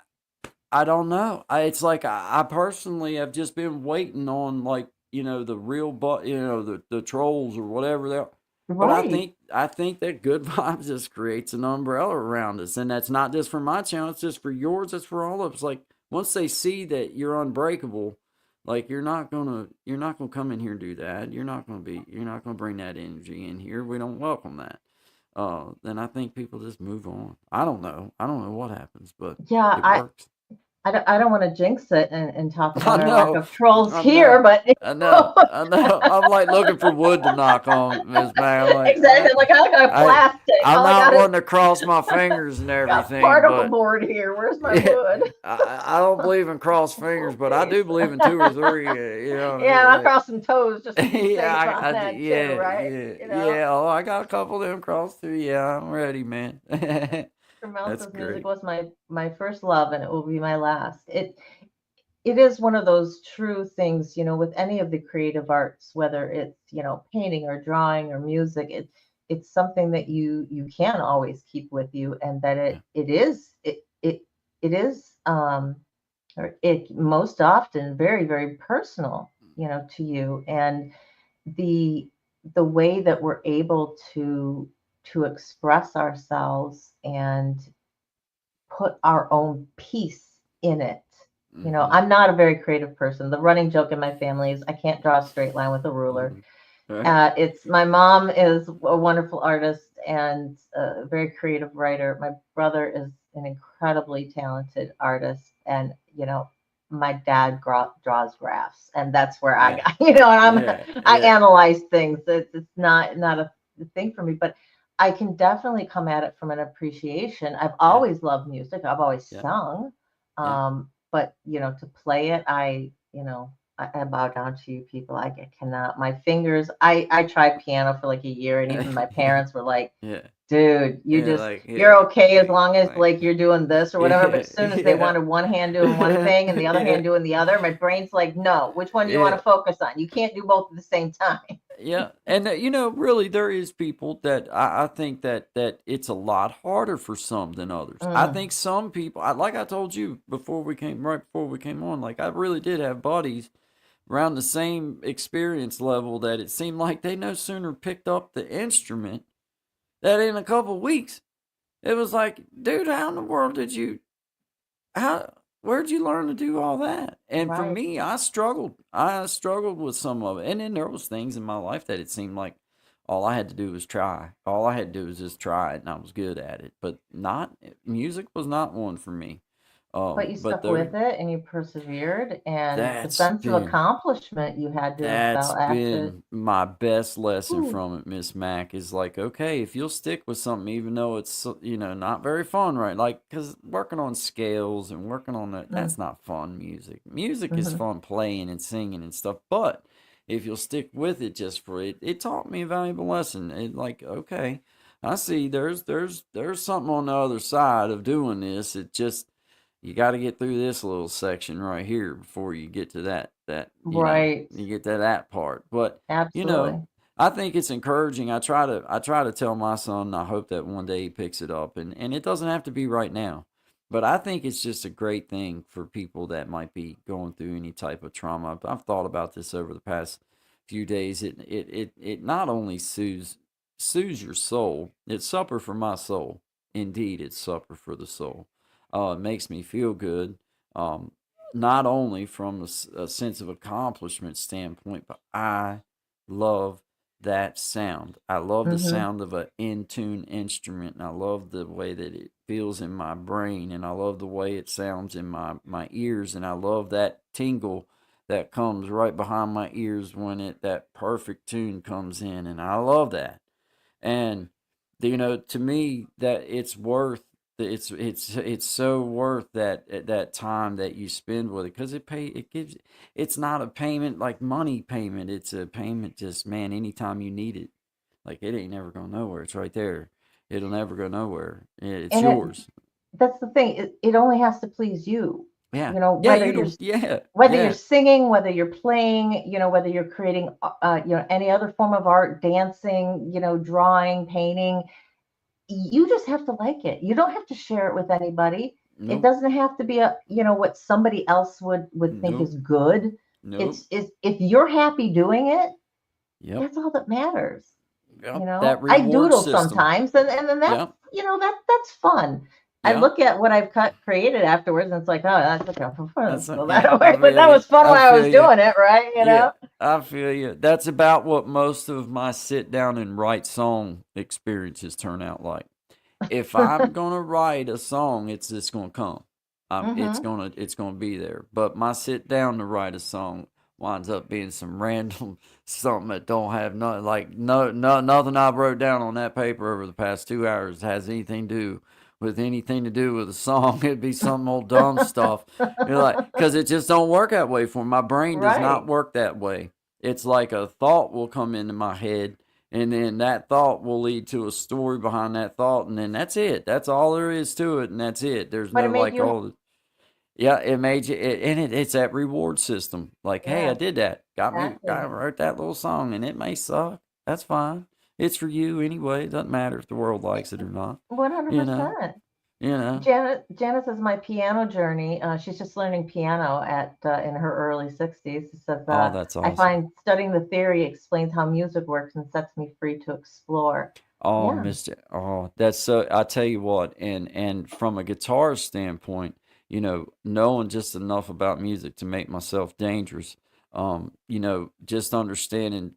B: I don't know. It's like I personally have just been waiting on like the real the trolls or whatever they are. But I
A: Right.
B: think I think that good vibes just creates an umbrella around us, and that's not just for my channel. It's just for yours. It's for all of us. Like once they see that you're unbreakable, like you're not gonna come in here and do that. You're not gonna bring that energy in here. We don't welcome that. Then I think people just move on. I don't know. I don't know what happens, but
A: Yeah,
B: it works.
A: I don't want to jinx it and talk
B: I
A: about our lack
B: know,
A: of trolls
B: I
A: here,
B: know,
A: but
B: I know, I know. I'm like looking for wood to knock on, Miss Mac. I'm like,
A: exactly. Like I got
B: I,
A: plastic.
B: I'm
A: All I
B: not
A: got is
B: wanting to cross my fingers and
A: got
B: everything,
A: particle
B: but
A: board here. Where's my
B: yeah,
A: wood?
B: I don't believe in cross fingers, but I do
A: Jeez.
B: believe in two or three.
A: Yeah, I'll cross some toes just to be
B: Yeah,
A: safe on that too,
B: yeah,
A: right?
B: yeah,
A: You know,
B: yeah. Oh, I got a couple of them crossed too. Yeah, I'm ready, man. That's
A: Mouse's music
B: great.
A: was my first love, and it will be my last. It is one of those true things, with any of the creative arts, whether it's, painting or drawing or music, it's something that you can always keep with you, and that
B: Yeah.
A: it is, or it most often very, very personal, to you. And the the way that we're able to express ourselves and put our own piece in it.
B: Mm-hmm.
A: I'm not a very creative person. The running joke in my family is I can't draw a straight line with a ruler.
B: Mm-hmm. Right.
A: It's my mom is a wonderful artist and a very creative writer. My brother is an incredibly talented artist, and my dad draws graphs, and that's where I
B: Yeah.
A: got. And
B: Yeah.
A: I
B: Yeah.
A: analyze things. It's not a thing for me, but I can definitely come at it from an appreciation. I've
B: Yeah.
A: always loved music. I've always
B: Yeah.
A: sung,
B: Yeah.
A: but to play it, I bow down to you people. I cannot. My fingers. I tried piano for like a year, and even my parents were like,
B: Yeah.
A: "Dude,
B: Yeah. Like,
A: you're
B: yeah.
A: okay as long as like you're doing this or whatever." But
B: Yeah.
A: as soon as they
B: Yeah.
A: wanted one hand doing one thing and the other
B: Yeah.
A: hand doing the other, my brain's like, "No, which one do you want
B: Yeah.
A: to focus on? You can't do both at the same time."
B: Yeah, and really, there is people that I think that it's a lot harder for some than others. I
A: Mm,
B: think some people, like I told you right before we came on, like I really did have buddies around the same experience level that it seemed like they no sooner picked up the instrument that in a couple weeks it was like, dude, how in the world did you how where'd you learn to do all that? And for
A: right.
B: me, I struggled. I struggled with some of it. And then there was things in my life that it seemed like all I had to do was try. All I had to do was just try it and I was good at it. But not music was not one for me.
A: But you
B: But
A: stuck
B: there
A: with it and you persevered, and the
B: that's
A: sense of
B: been
A: accomplishment you had to have
B: That's
A: felt after.
B: been my best lesson
A: Whew.
B: from it, Miss Mac, is like, okay, if you'll stick with something, even though it's, not very fun, right? Like, because working on scales and working on that's
A: Mm,
B: not fun music. Music is
A: mhm.
B: fun playing and singing and stuff, but if you'll stick with it just for it, it taught me a valuable lesson. It like, okay, I see there's something on the other side of doing this. It just, you got to get through this little section right here before you get to that
A: Right.
B: you get to that part. But you know
A: Absolutely.
B: I think it's encouraging. I try to tell my son, I hope that one day he picks it up, and it doesn't have to be right now, but I think it's just a great thing for people that might be going through any type of trauma. I've thought about this over the past few days. It not only soothes your soul, it's supper for my soul. Indeed, it's supper for the soul. It makes me feel good, um, not only from a sense of accomplishment standpoint, but I love that sound. I love the
A: Hmm.
B: sound of an in tune instrument, and I love the way that it feels in my brain, and I love the way it sounds in my ears, and I love that tingle that comes right behind my ears when that perfect tune comes in, and I love that. And to me, that it's so worth that time that you spend with it, because it's not a payment like money payment. It's a payment, just, man, anytime you need it. Like, it ain't never going nowhere. It's right there. It'll never go nowhere. It's
A: And
B: yours.
A: that's the thing. It only has to please you.
B: Yeah. Yeah,
A: Whether
B: you
A: you're
B: don't. Yeah.
A: whether you're
B: Yeah.
A: singing, whether you're playing, whether you're creating, any other form of art, dancing, drawing, painting. You just have to like it. You don't have to share it with anybody. It
B: Nope.
A: doesn't have to be what somebody else would think
B: Nope.
A: is good.
B: Nope.
A: It's if you're happy doing it,
B: Yep.
A: that's all that matters.
B: Yep. That
A: I
B: reward
A: doodle
B: system.
A: sometimes, and then that's
B: Yep.
A: that's fun. I
B: Yep.
A: look at what I've created afterwards, and it's like, oh, that's okay.
B: That's
A: Go
B: yeah,
A: that
B: I
A: way, but
B: feel
A: that
B: you.
A: was fun
B: I
A: while I
B: feel
A: was
B: you.
A: doing it, right?
B: Yeah, I feel you. That's about what most of my sit down and write song experiences turn out like. If I'm gonna write a song, it's just gonna come.
A: Mm-hmm.
B: It's gonna be there. But my sit down to write a song winds up being some random something that don't have nothing I wrote down on that paper over the past 2 hours has anything to do with a song. It'd be some old dumb stuff. You're like, because it just don't work that way for me. My brain does not
A: Right.
B: work that way. It's like a thought will come into my head, and then that thought will lead to a story behind that thought, and then that's it. That's all there is to it, and that's it. There's
A: But
B: no
A: it made
B: like,
A: you,
B: oh, yeah, it made you, it's that reward system. Like, hey, I
A: yeah,
B: did that.
A: exactly.
B: I wrote that little song, and it may suck. That's fine. It's for you anyway. It doesn't matter if the world likes it or not. You know,
A: 100%.
B: you know.
A: Janet says my piano journey. She's just learning piano at in her early 60s. She says,
B: Oh, that's
A: I
B: awesome.
A: find studying the theory explains how music works and sets me free to explore.
B: Oh,
A: Yeah.
B: Mister. Oh, that's so. I tell you what, and from a guitar standpoint, knowing just enough about music to make myself dangerous. Just understanding,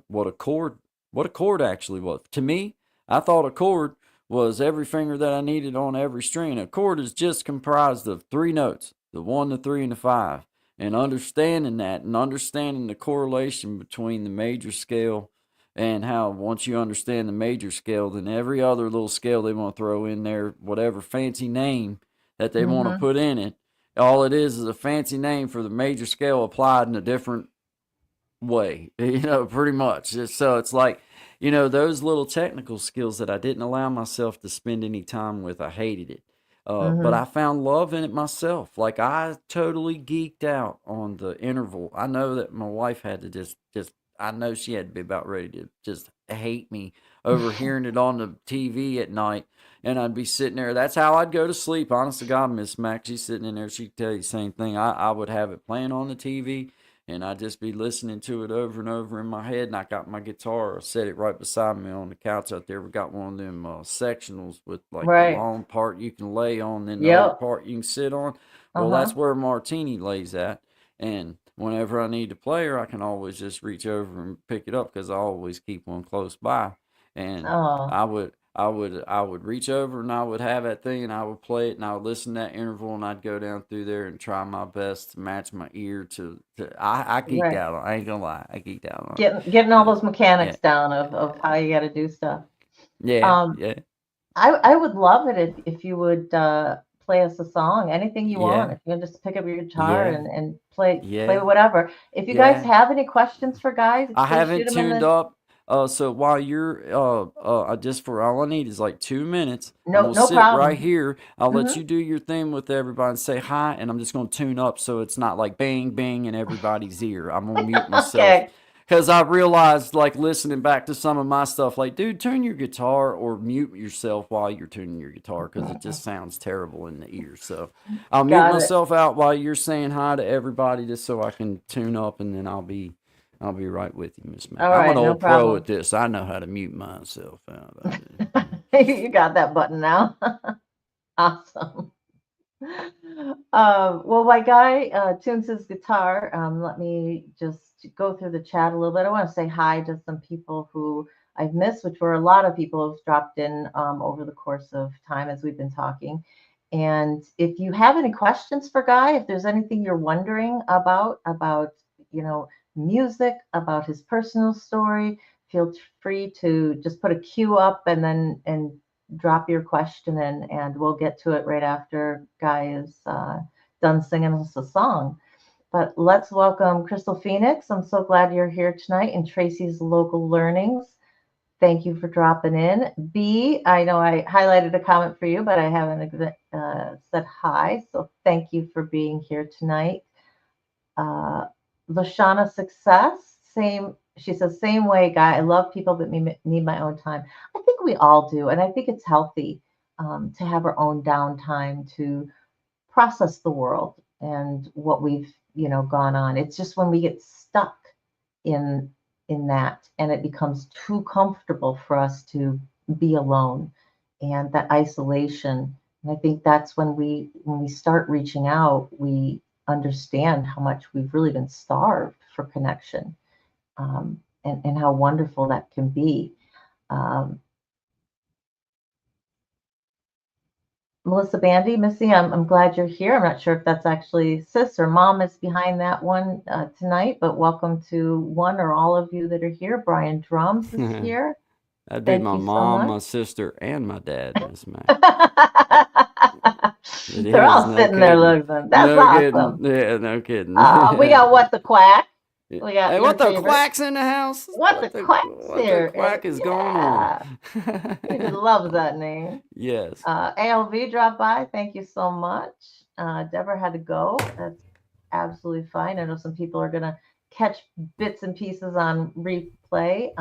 B: what a chord actually was. To me, I thought a chord was every finger that I needed on every string. A chord is just comprised of three notes, the one, the three, and the five. And understanding that, and understanding the correlation between the major scale and how once you understand the major scale, then every other little scale they want to throw in there, whatever fancy name that they want to
A: Mm-hmm.
B: put in it, all it is a fancy name for the major scale applied in a different way, pretty much. So it's like, those little technical skills that I didn't allow myself to spend any time with, I hated it. But
A: Mm-hmm.
B: I found love in it myself. Like I totally geeked out on the interval. I know that my wife had to I know she had to be about ready to just hate me over hearing it on the TV at night. And I'd be sitting there. That's how I'd go to sleep. Honest to God, Miss Mac, she's sitting in there. She'd tell you the same thing. I would have it playing on the TV, and I'd just be listening to it over and over in my head. And I got my guitar, I set it right beside me on the couch out there. We got one of them sectionals with like the
A: Right.
B: long part you can lay on, then the other
A: Yep.
B: part you can sit on. Well,
A: Uh-huh.
B: that's where Martini lays at. And whenever I need to play her, I can always just reach over and pick it up because I always keep one close by. And
A: Oh,
B: I would reach over and I would have that thing and I would play it and I would listen to that interval and I'd go down through there and try my best to match my ear I geeked
A: right.
B: out on. I ain't gonna lie, I geeked out on
A: Getting all
B: it.
A: those
B: Yeah,
A: mechanics down of how you got to do stuff.
B: yeah,
A: Um,
B: yeah,
A: I would love it if you would play us a song, anything you want.
B: yeah,
A: If you can just pick up your guitar
B: yeah,
A: and play
B: yeah,
A: whatever. If you guys
B: yeah.
A: have any questions for guys,
B: I
A: please shoot
B: haven't
A: them in
B: tuned
A: the
B: up. So while you're just for all I need is like 2 minutes. I'm gonna
A: no
B: sit right
A: problem.
B: here. I'll let
A: Hmm.
B: you do your thing with everybody and say hi, and I'm just gonna tune up so it's not like bang bang in everybody's ear. I'm gonna mute myself
A: Okay.
B: because I realized like listening back to some of my stuff, like dude, tune your guitar or mute yourself while you're tuning your guitar because it just sounds terrible in the ear. So I'll mute
A: Got it.
B: myself out while you're saying hi to everybody just so I can tune up, and then I'll be right with you, Miss Mac.
A: All
B: I'm an
A: right, no
B: old pro at
A: problem.
B: this. I know how to mute myself out.
A: You got that button now. Awesome. Well, my guy tunes his guitar. Let me just go through the chat a little bit. I want to say hi to some people who I've missed, which were a lot of people who've dropped in over the course of time as we've been talking. And if you have any questions for Guy, if there's anything you're wondering about you know music, about his personal story, feel free to just put a cue up and drop your question and we'll get to it right after Guy is done singing us a song. But let's welcome Crystal Phoenix. I'm so glad you're here tonight, and Tracy's Local Learnings. Thank you for dropping in. B, I know I highlighted a comment for you, but I haven't said hi. So thank you for being here tonight. Uh, Lashana Success, same. She says, same way, Guy. I love people that need my own time. I think we all do. And I think it's healthy to have our own downtime to process the world and what we've, gone on. It's just when we get stuck in that and it becomes too comfortable for us to be alone and that isolation. And I think that's when we start reaching out, we understand how much we've really been starved for connection, and how wonderful that can be. Um, Melissa Bandy, Missy, I'm glad you're here. I'm not sure if that's actually sis or mom is behind that one tonight, but welcome to one or all of you that are here. Brian Drums is here.
B: That'd be
A: Thank
B: my
A: you so
B: mom,
A: much.
B: my sister, and my dad, Miss Mac. It
A: They're
B: is,
A: all
B: no
A: sitting there
B: kidding.
A: looking. That's
B: No kidding.
A: awesome.
B: Yeah, no kidding.
A: We got What the Quack.
B: Yeah.
A: We got
B: Hey,
A: your
B: what the
A: favorite.
B: quack's in the house?
A: What the Quack's
B: What the
A: here. And
B: quack is going on?
A: yeah, he just loves that name.
B: Yes.
A: ALV dropped by. Thank you so much. Deborah had to go. That's absolutely fine. I know some people are going to catch bits and pieces on replay.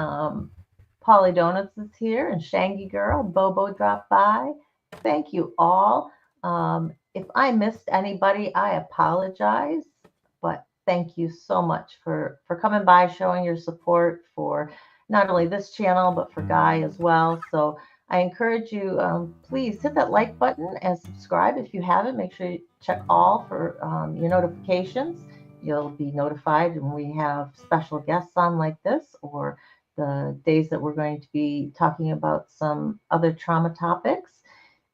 A: Polly Donuts is here and Shangy Girl. Bobo dropped by. Thank you all. If I missed anybody, I apologize. But thank you so much for coming by, showing your support for not only this channel, but for Guy as well. So I encourage you, please hit that like button and subscribe if you haven't. Make sure you check all for your notifications. You'll be notified when we have special guests on like this, or the days that we're going to be talking about some other trauma topics.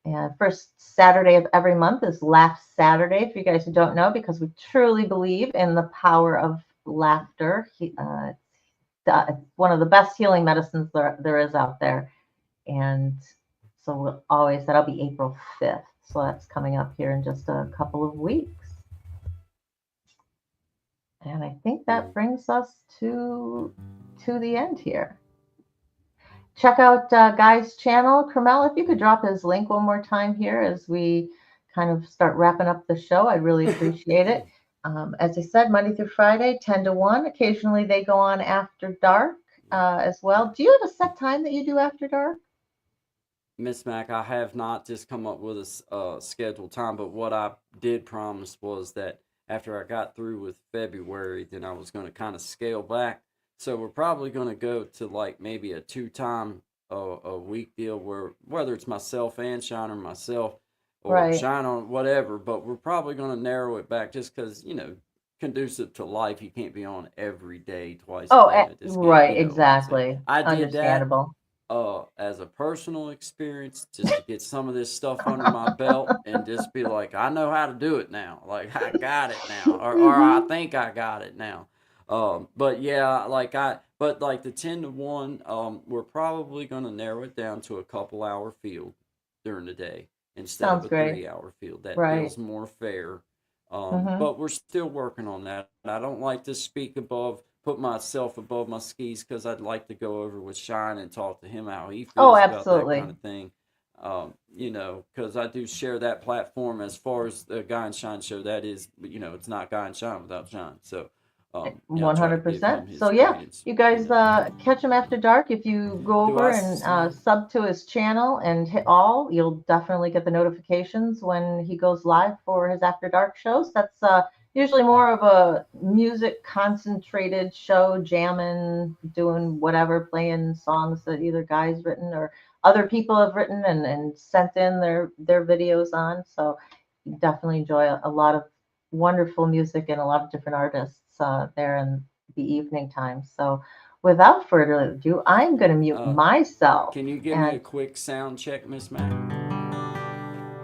A: And first Saturday of every month is Laugh Saturday, if you guys who don't know, because we truly believe in the power of laughter. It's one of the best healing medicines there is out there. And so we'll always, that'll be April 5th. So that's coming up here in just a couple of weeks. And I think that brings us to the end here. Check out Guy's channel. Carmel, if you could drop his link one more time here as we kind of start wrapping up the show, I'd really appreciate it. As I said, Monday through Friday, 10 to 1. Occasionally they go on after dark as well. Do you have a set time that you do after dark?
B: Miss Mac, I have not just come up with a scheduled time, but what I did promise was that after I got through with February, then I was going to kind of scale back. So we're probably going to go to like maybe a 2-time a week deal, where whether it's myself and Shine, or myself or
A: Right.
B: Shine on whatever, but we're probably going to narrow it back just because, conducive to life, you can't be on every day, twice a
A: Oh,
B: day. I just can't,
A: right.
B: you know what I'm saying?
A: Exactly.
B: I did that
A: Understandable.
B: as a personal experience, just to get some of this stuff under my belt and just be like, I know how to do it now. Like, I got it now, or I think I got it now. But yeah, but like the 10 to 1, we're probably going to narrow it down to a couple hour field during the day instead of
A: Sounds
B: a
A: great.
B: 3-hour field. That
A: Right.
B: feels more fair.
A: Mm-hmm.
B: But we're still working on that. I don't like to put myself above my skis, because I'd like to go over with Shine and talk to him how he feels about that kind of thing. Because I do share that platform. As far as the Guy and Shine show, that is, it's not Guy and Shine without Shine. So,
A: 100%. So yeah, you guys catch him after dark. If you go over and sub to his channel and hit all, you'll definitely get the notifications when he goes live for his after dark shows. That's usually more of a music concentrated show, jamming, doing whatever, playing songs that either Guy's written or other people have written and sent in their videos on. So you definitely enjoy a lot of wonderful music and a lot of different artists there in the evening time. So without further ado, I'm going to mute myself.
B: Can you give me a quick sound check, Miss Mac?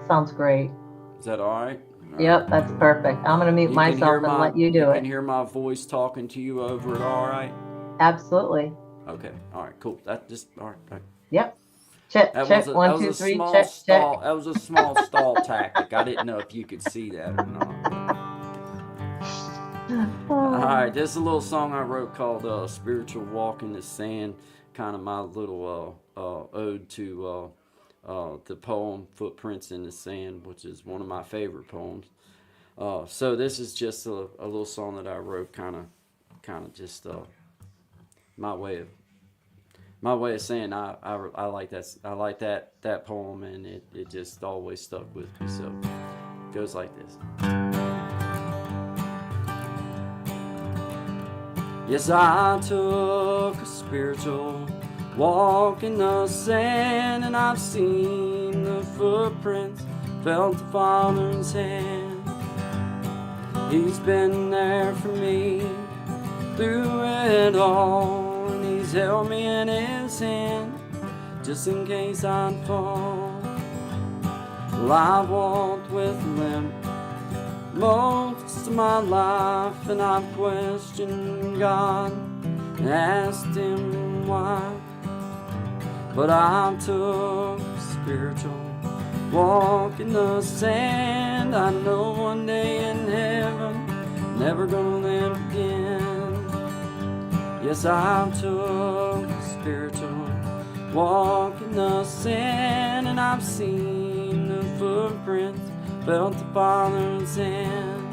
A: Sounds great.
B: Is that all right?
A: Yep, that's perfect. I'm going to mute myself and let you do it.
B: You can hear my voice talking to you over it, all right?
A: Absolutely.
B: Okay, all right, cool. That just, all right.
A: Yep. Check, check, 1, 2, 3, check, check.
B: That was a small stall tactic. I didn't know if you could see that or not. All right, this is a little song I wrote called Spiritual Walk in the Sand, kind of my little ode to the poem Footprints in the Sand, which is one of my favorite poems. So this is just a little song that I wrote, kind of just my way of saying I like that poem, and it just always stuck with me. So it goes like this. Yes, I took a spiritual walk in the sand, and I've seen the footprints, felt the Father's hand. He's been there for me through it all, and He's held me in His hand just in case I'd fall. Well, I've walked with a limp most of my life, and I've questioned God and asked Him why. But I took a spiritual walk in the sand. I know one day in heaven, never gonna live again. Yes, I took a spiritual walk in the sand, and I've seen the footprints, felt the Father's hand.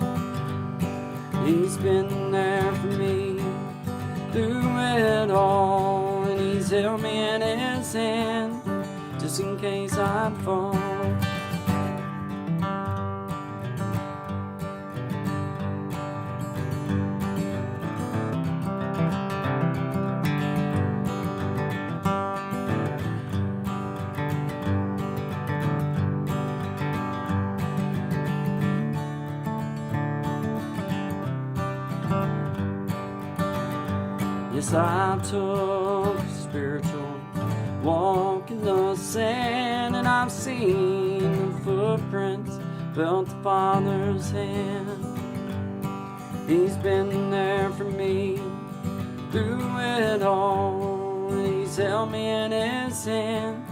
B: He's been there for me through it all, and He's held me in His hand just in case I'd fall. Yes, I took a spiritual walk in the sand, and I've seen the footprints, felt the Father's hand. He's been there for me through it all, and He's held me in His hand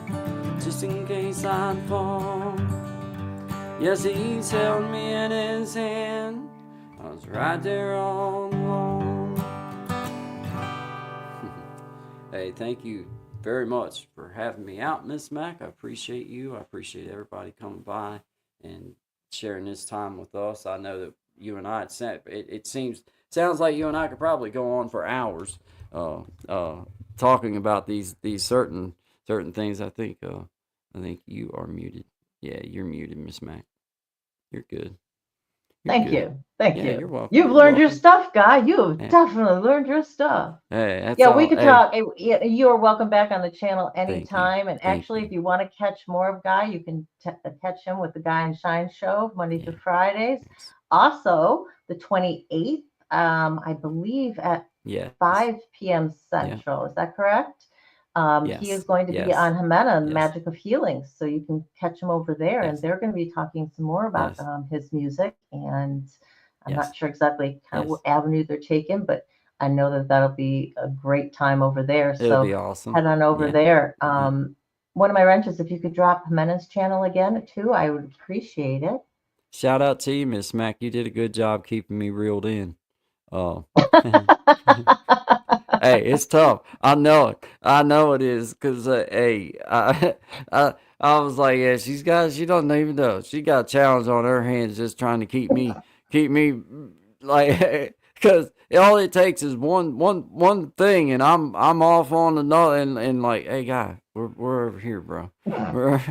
B: just in case I'd fall. Yes, He's held me in His hand. I was right there all along. Hey, thank you very much for having me out, Miss Mac. I appreciate you. I appreciate everybody coming by and sharing this time with us. I know that you and I, it sounds like you and I could probably go on for hours, uh, uh, talking about these certain things. I think you are muted. Yeah, you're muted, Miss Mac. You're good. You're
A: Thank
B: good.
A: you. Thank
B: Yeah,
A: you.
B: you're welcome.
A: You've
B: You're
A: learned your
B: welcome.
A: stuff, Guy. You have
B: Yeah.
A: definitely learned your stuff.
B: Hey, that's
A: Yeah, we
B: all.
A: could
B: Hey,
A: talk. You are welcome back on the channel
B: thank you.
A: anytime. And
B: Thank
A: actually,
B: you.
A: if you want to catch more of Guy, you can catch him with the Guy and Shine show Monday through
B: Yeah.
A: Fridays.
B: Yes.
A: Also, the 28th, I believe at
B: Yes.
A: 5 p.m.
B: Yeah.
A: Central. Is that correct? He
B: Yes.
A: is going to be
B: Yes.
A: on Jimena,
B: Yes.
A: Magic of Healing. So you can catch him over there, and
B: Yes.
A: they're going to be talking some more about
B: Yes.
A: his music. And I'm not
B: Yes.
A: sure exactly kind of what
B: Yes.
A: avenue they're taking, but I know that that'll be a great time over there.
B: It'll
A: So
B: be awesome.
A: head on over
B: Yeah.
A: there.
B: Yeah.
A: One of my wrenches, if you could drop Jimena's channel again too, I would appreciate it.
B: Shout out to you, Miss Mac. You did a good job keeping me reeled in. Uh, hey, it's tough. I know it. I know it is. Cause hey, I was like, yeah, she doesn't even know. She got a challenge on her hands just trying to keep me like, cause all it takes is one thing, and I'm off on another, and like, hey, guy, we're over here, bro. We're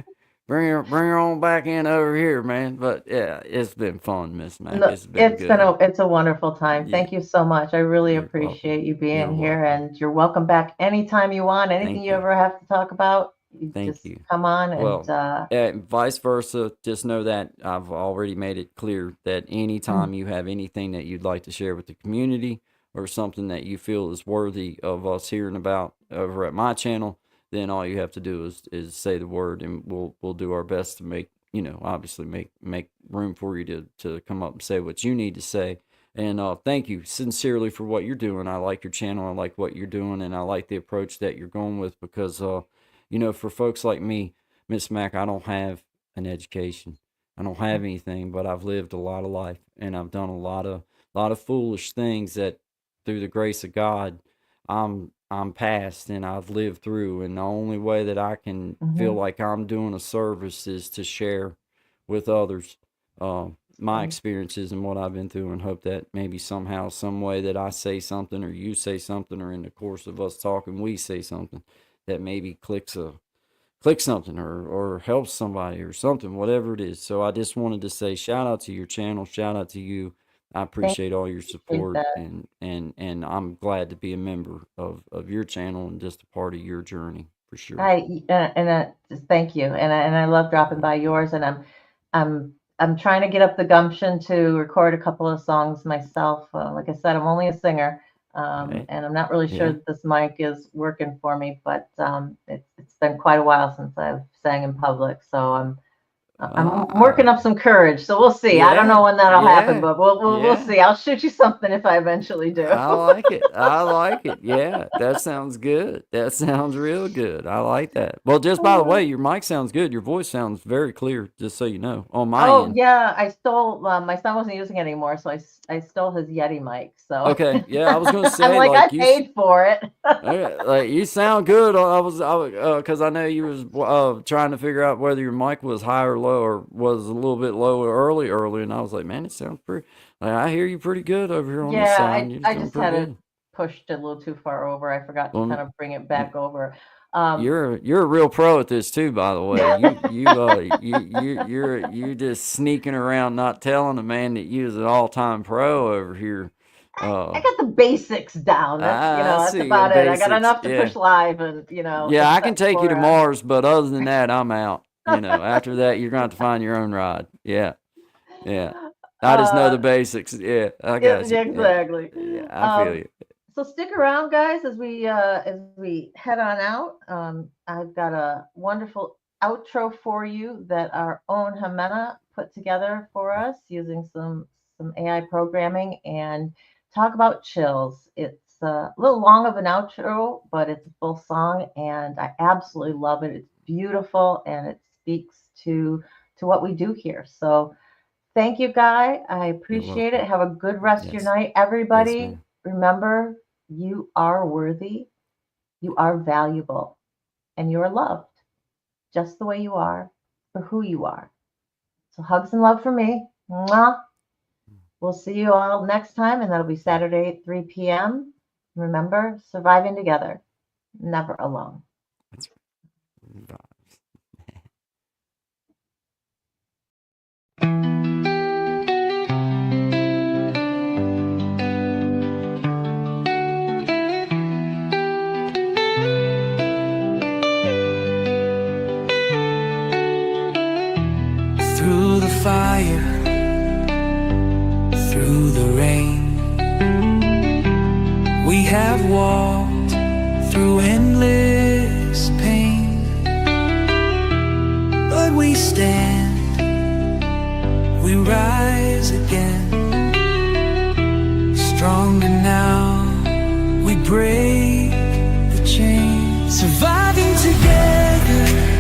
B: bring her on back in over here, man. But yeah, it's been fun, Miss Mac.
A: No,
B: It's been good.
A: it's a wonderful time.
B: Yeah,
A: Thank you so much. I really
B: you're welcome.
A: appreciate you
B: You're
A: being here,
B: welcome.
A: and you're welcome back anytime you want. Anything
B: Thank
A: you
B: you.
A: ever have to talk about, you
B: Thank
A: just
B: you.
A: come on and
B: Well, vice versa. Just know that I've already made it clear that anytime you have anything that you'd like to share with the community or something that you feel is worthy of us hearing about over at my channel, then all you have to do is say the word, and we'll do our best to make, obviously make room for you to come up and say what you need to say. And thank you sincerely for what you're doing. I like your channel. I like what you're doing, and I like the approach that you're going with because for folks like me, Miss Mac, I don't have an education. I don't have anything, but I've lived a lot of life, and I've done a lot of foolish things that, through the grace of God, I'm past and I've lived through. And the only way that I can feel
A: Mhm.
B: like I'm doing a service is to share with others my
A: Right.
B: experiences and what I've been through, and hope that maybe somehow, some way that I say something or you say something, or in the course of us talking, we say something that maybe click something or helps somebody or something, whatever it is. So I just wanted to say shout out to your channel, shout out to you. I
A: Thank
B: appreciate all your
A: you. Appreciate
B: support,
A: that.
B: and I'm glad to be a member of your channel and just a part of your journey for sure.
A: Just thank you, and I love
B: You're
A: dropping by
B: welcome.
A: yours, and I'm trying to get up the gumption to record a couple of songs myself. Like I said, I'm only a singer,
B: Hey,
A: and I'm not really sure
B: yeah.
A: that this mic is working for me, but it's been quite a while since I've sang in public, so I'm working up some courage, so we'll see. I don't know
B: Yeah,
A: when that'll happen,
B: yeah,
A: but we'll
B: yeah.
A: see. I'll shoot you something if I eventually do.
B: I like it. I like it. Yeah, that sounds good. That sounds real good. I like that. Well, just by the way, your mic sounds good. Your voice sounds very clear, just so you know, on my
A: Oh
B: end.
A: yeah, I stole. My son wasn't using it anymore, so I stole his Yeti mic. So
B: Okay, yeah, I was gonna
A: I'm
B: say
A: like, I
B: like
A: paid for it.
B: okay, like you sound good. Because I know you was trying to figure out whether your mic was high or low, or was a little bit low early, and I was like, man, it sounds pretty. Like, I hear you pretty good over here on this
A: Yeah,
B: side. You're
A: I
B: doing
A: just
B: pretty
A: had it
B: good.
A: pushed a little too far over. I forgot to
B: Well,
A: kind of bring it
B: y-
A: back over. Um,
B: you're a real pro at this too, by the way. You just sneaking around, not telling the man that you is an all time pro over here.
A: I
B: Uh,
A: got the basics down.
B: I
A: That's
B: see
A: about it. I got
B: basics.
A: enough to
B: Yeah.
A: push live, and
B: Yeah, I can
A: except
B: take you to
A: for
B: Mars, but other than that, I'm out. After that, you're going to have to find your own ride. Yeah, yeah. I just know the
A: uh,
B: basics. Yeah, I
A: yeah,
B: got you.
A: yeah,
B: Yeah,
A: exactly.
B: yeah, I feel
A: Um,
B: you.
A: so stick around, guys, as we head on out. I've got a wonderful outro for you that our own Jimena put together for us using some AI programming, and talk about chills. It's a little long of an outro, but it's a full song, and I absolutely love it. It's beautiful, and it speaks to what we do here. So thank you, Guy. I
B: You're
A: appreciate it.
B: welcome.
A: Have a good rest of your
B: Yes,
A: night.
B: yes,
A: Everybody,
B: ma'am.
A: remember, you are worthy, you are valuable, and you are loved just the way you are for who you are. So, hugs and love for me. Mwah. We'll see you all next time, and that'll be Saturday at 3 p.m. Remember, surviving together, never alone.
B: That's right.
C: Through the fire, through the rain, we have walked through endless pain, but we stand, we rise again, stronger now, we break the chain, surviving together,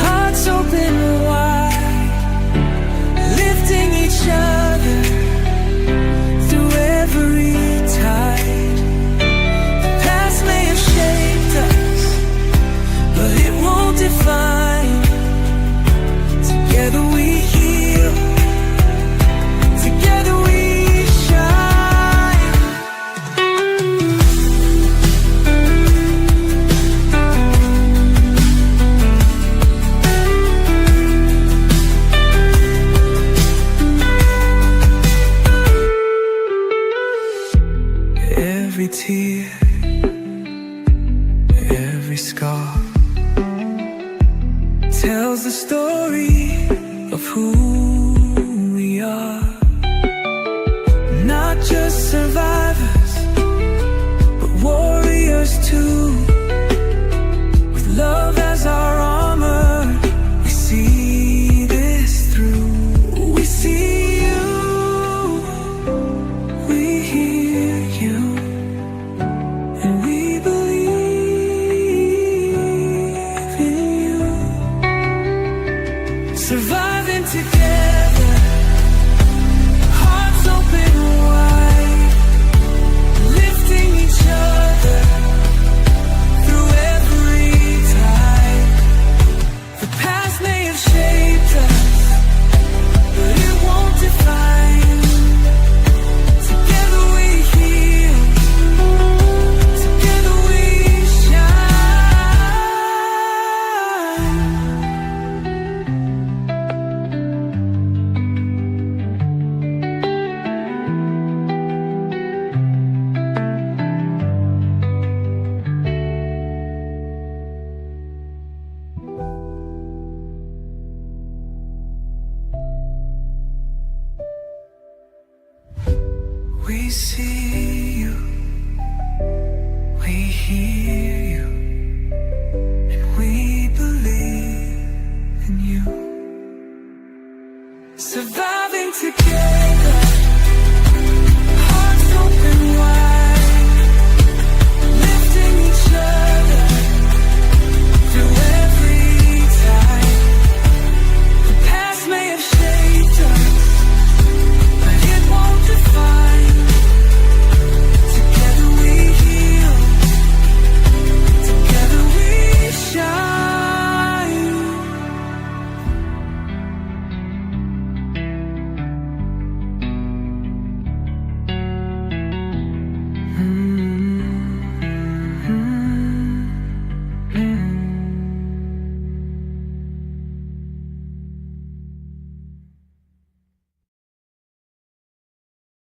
C: hearts open wide, lifting each other through every tide. The past may have shaped us, but it won't define. Together we heal, together we shine. Every tear, every scar tells the story of who we are. Not just survivors, but warriors too. With love as our armor, we see this through. We see you, we hear you, and we believe in you. Surviving together, hearts open wide, lifting each other through every tide. The past may have shaped us, but it won't define. Together we heal, together we shine. We see you, we hear you, and we believe in you. together.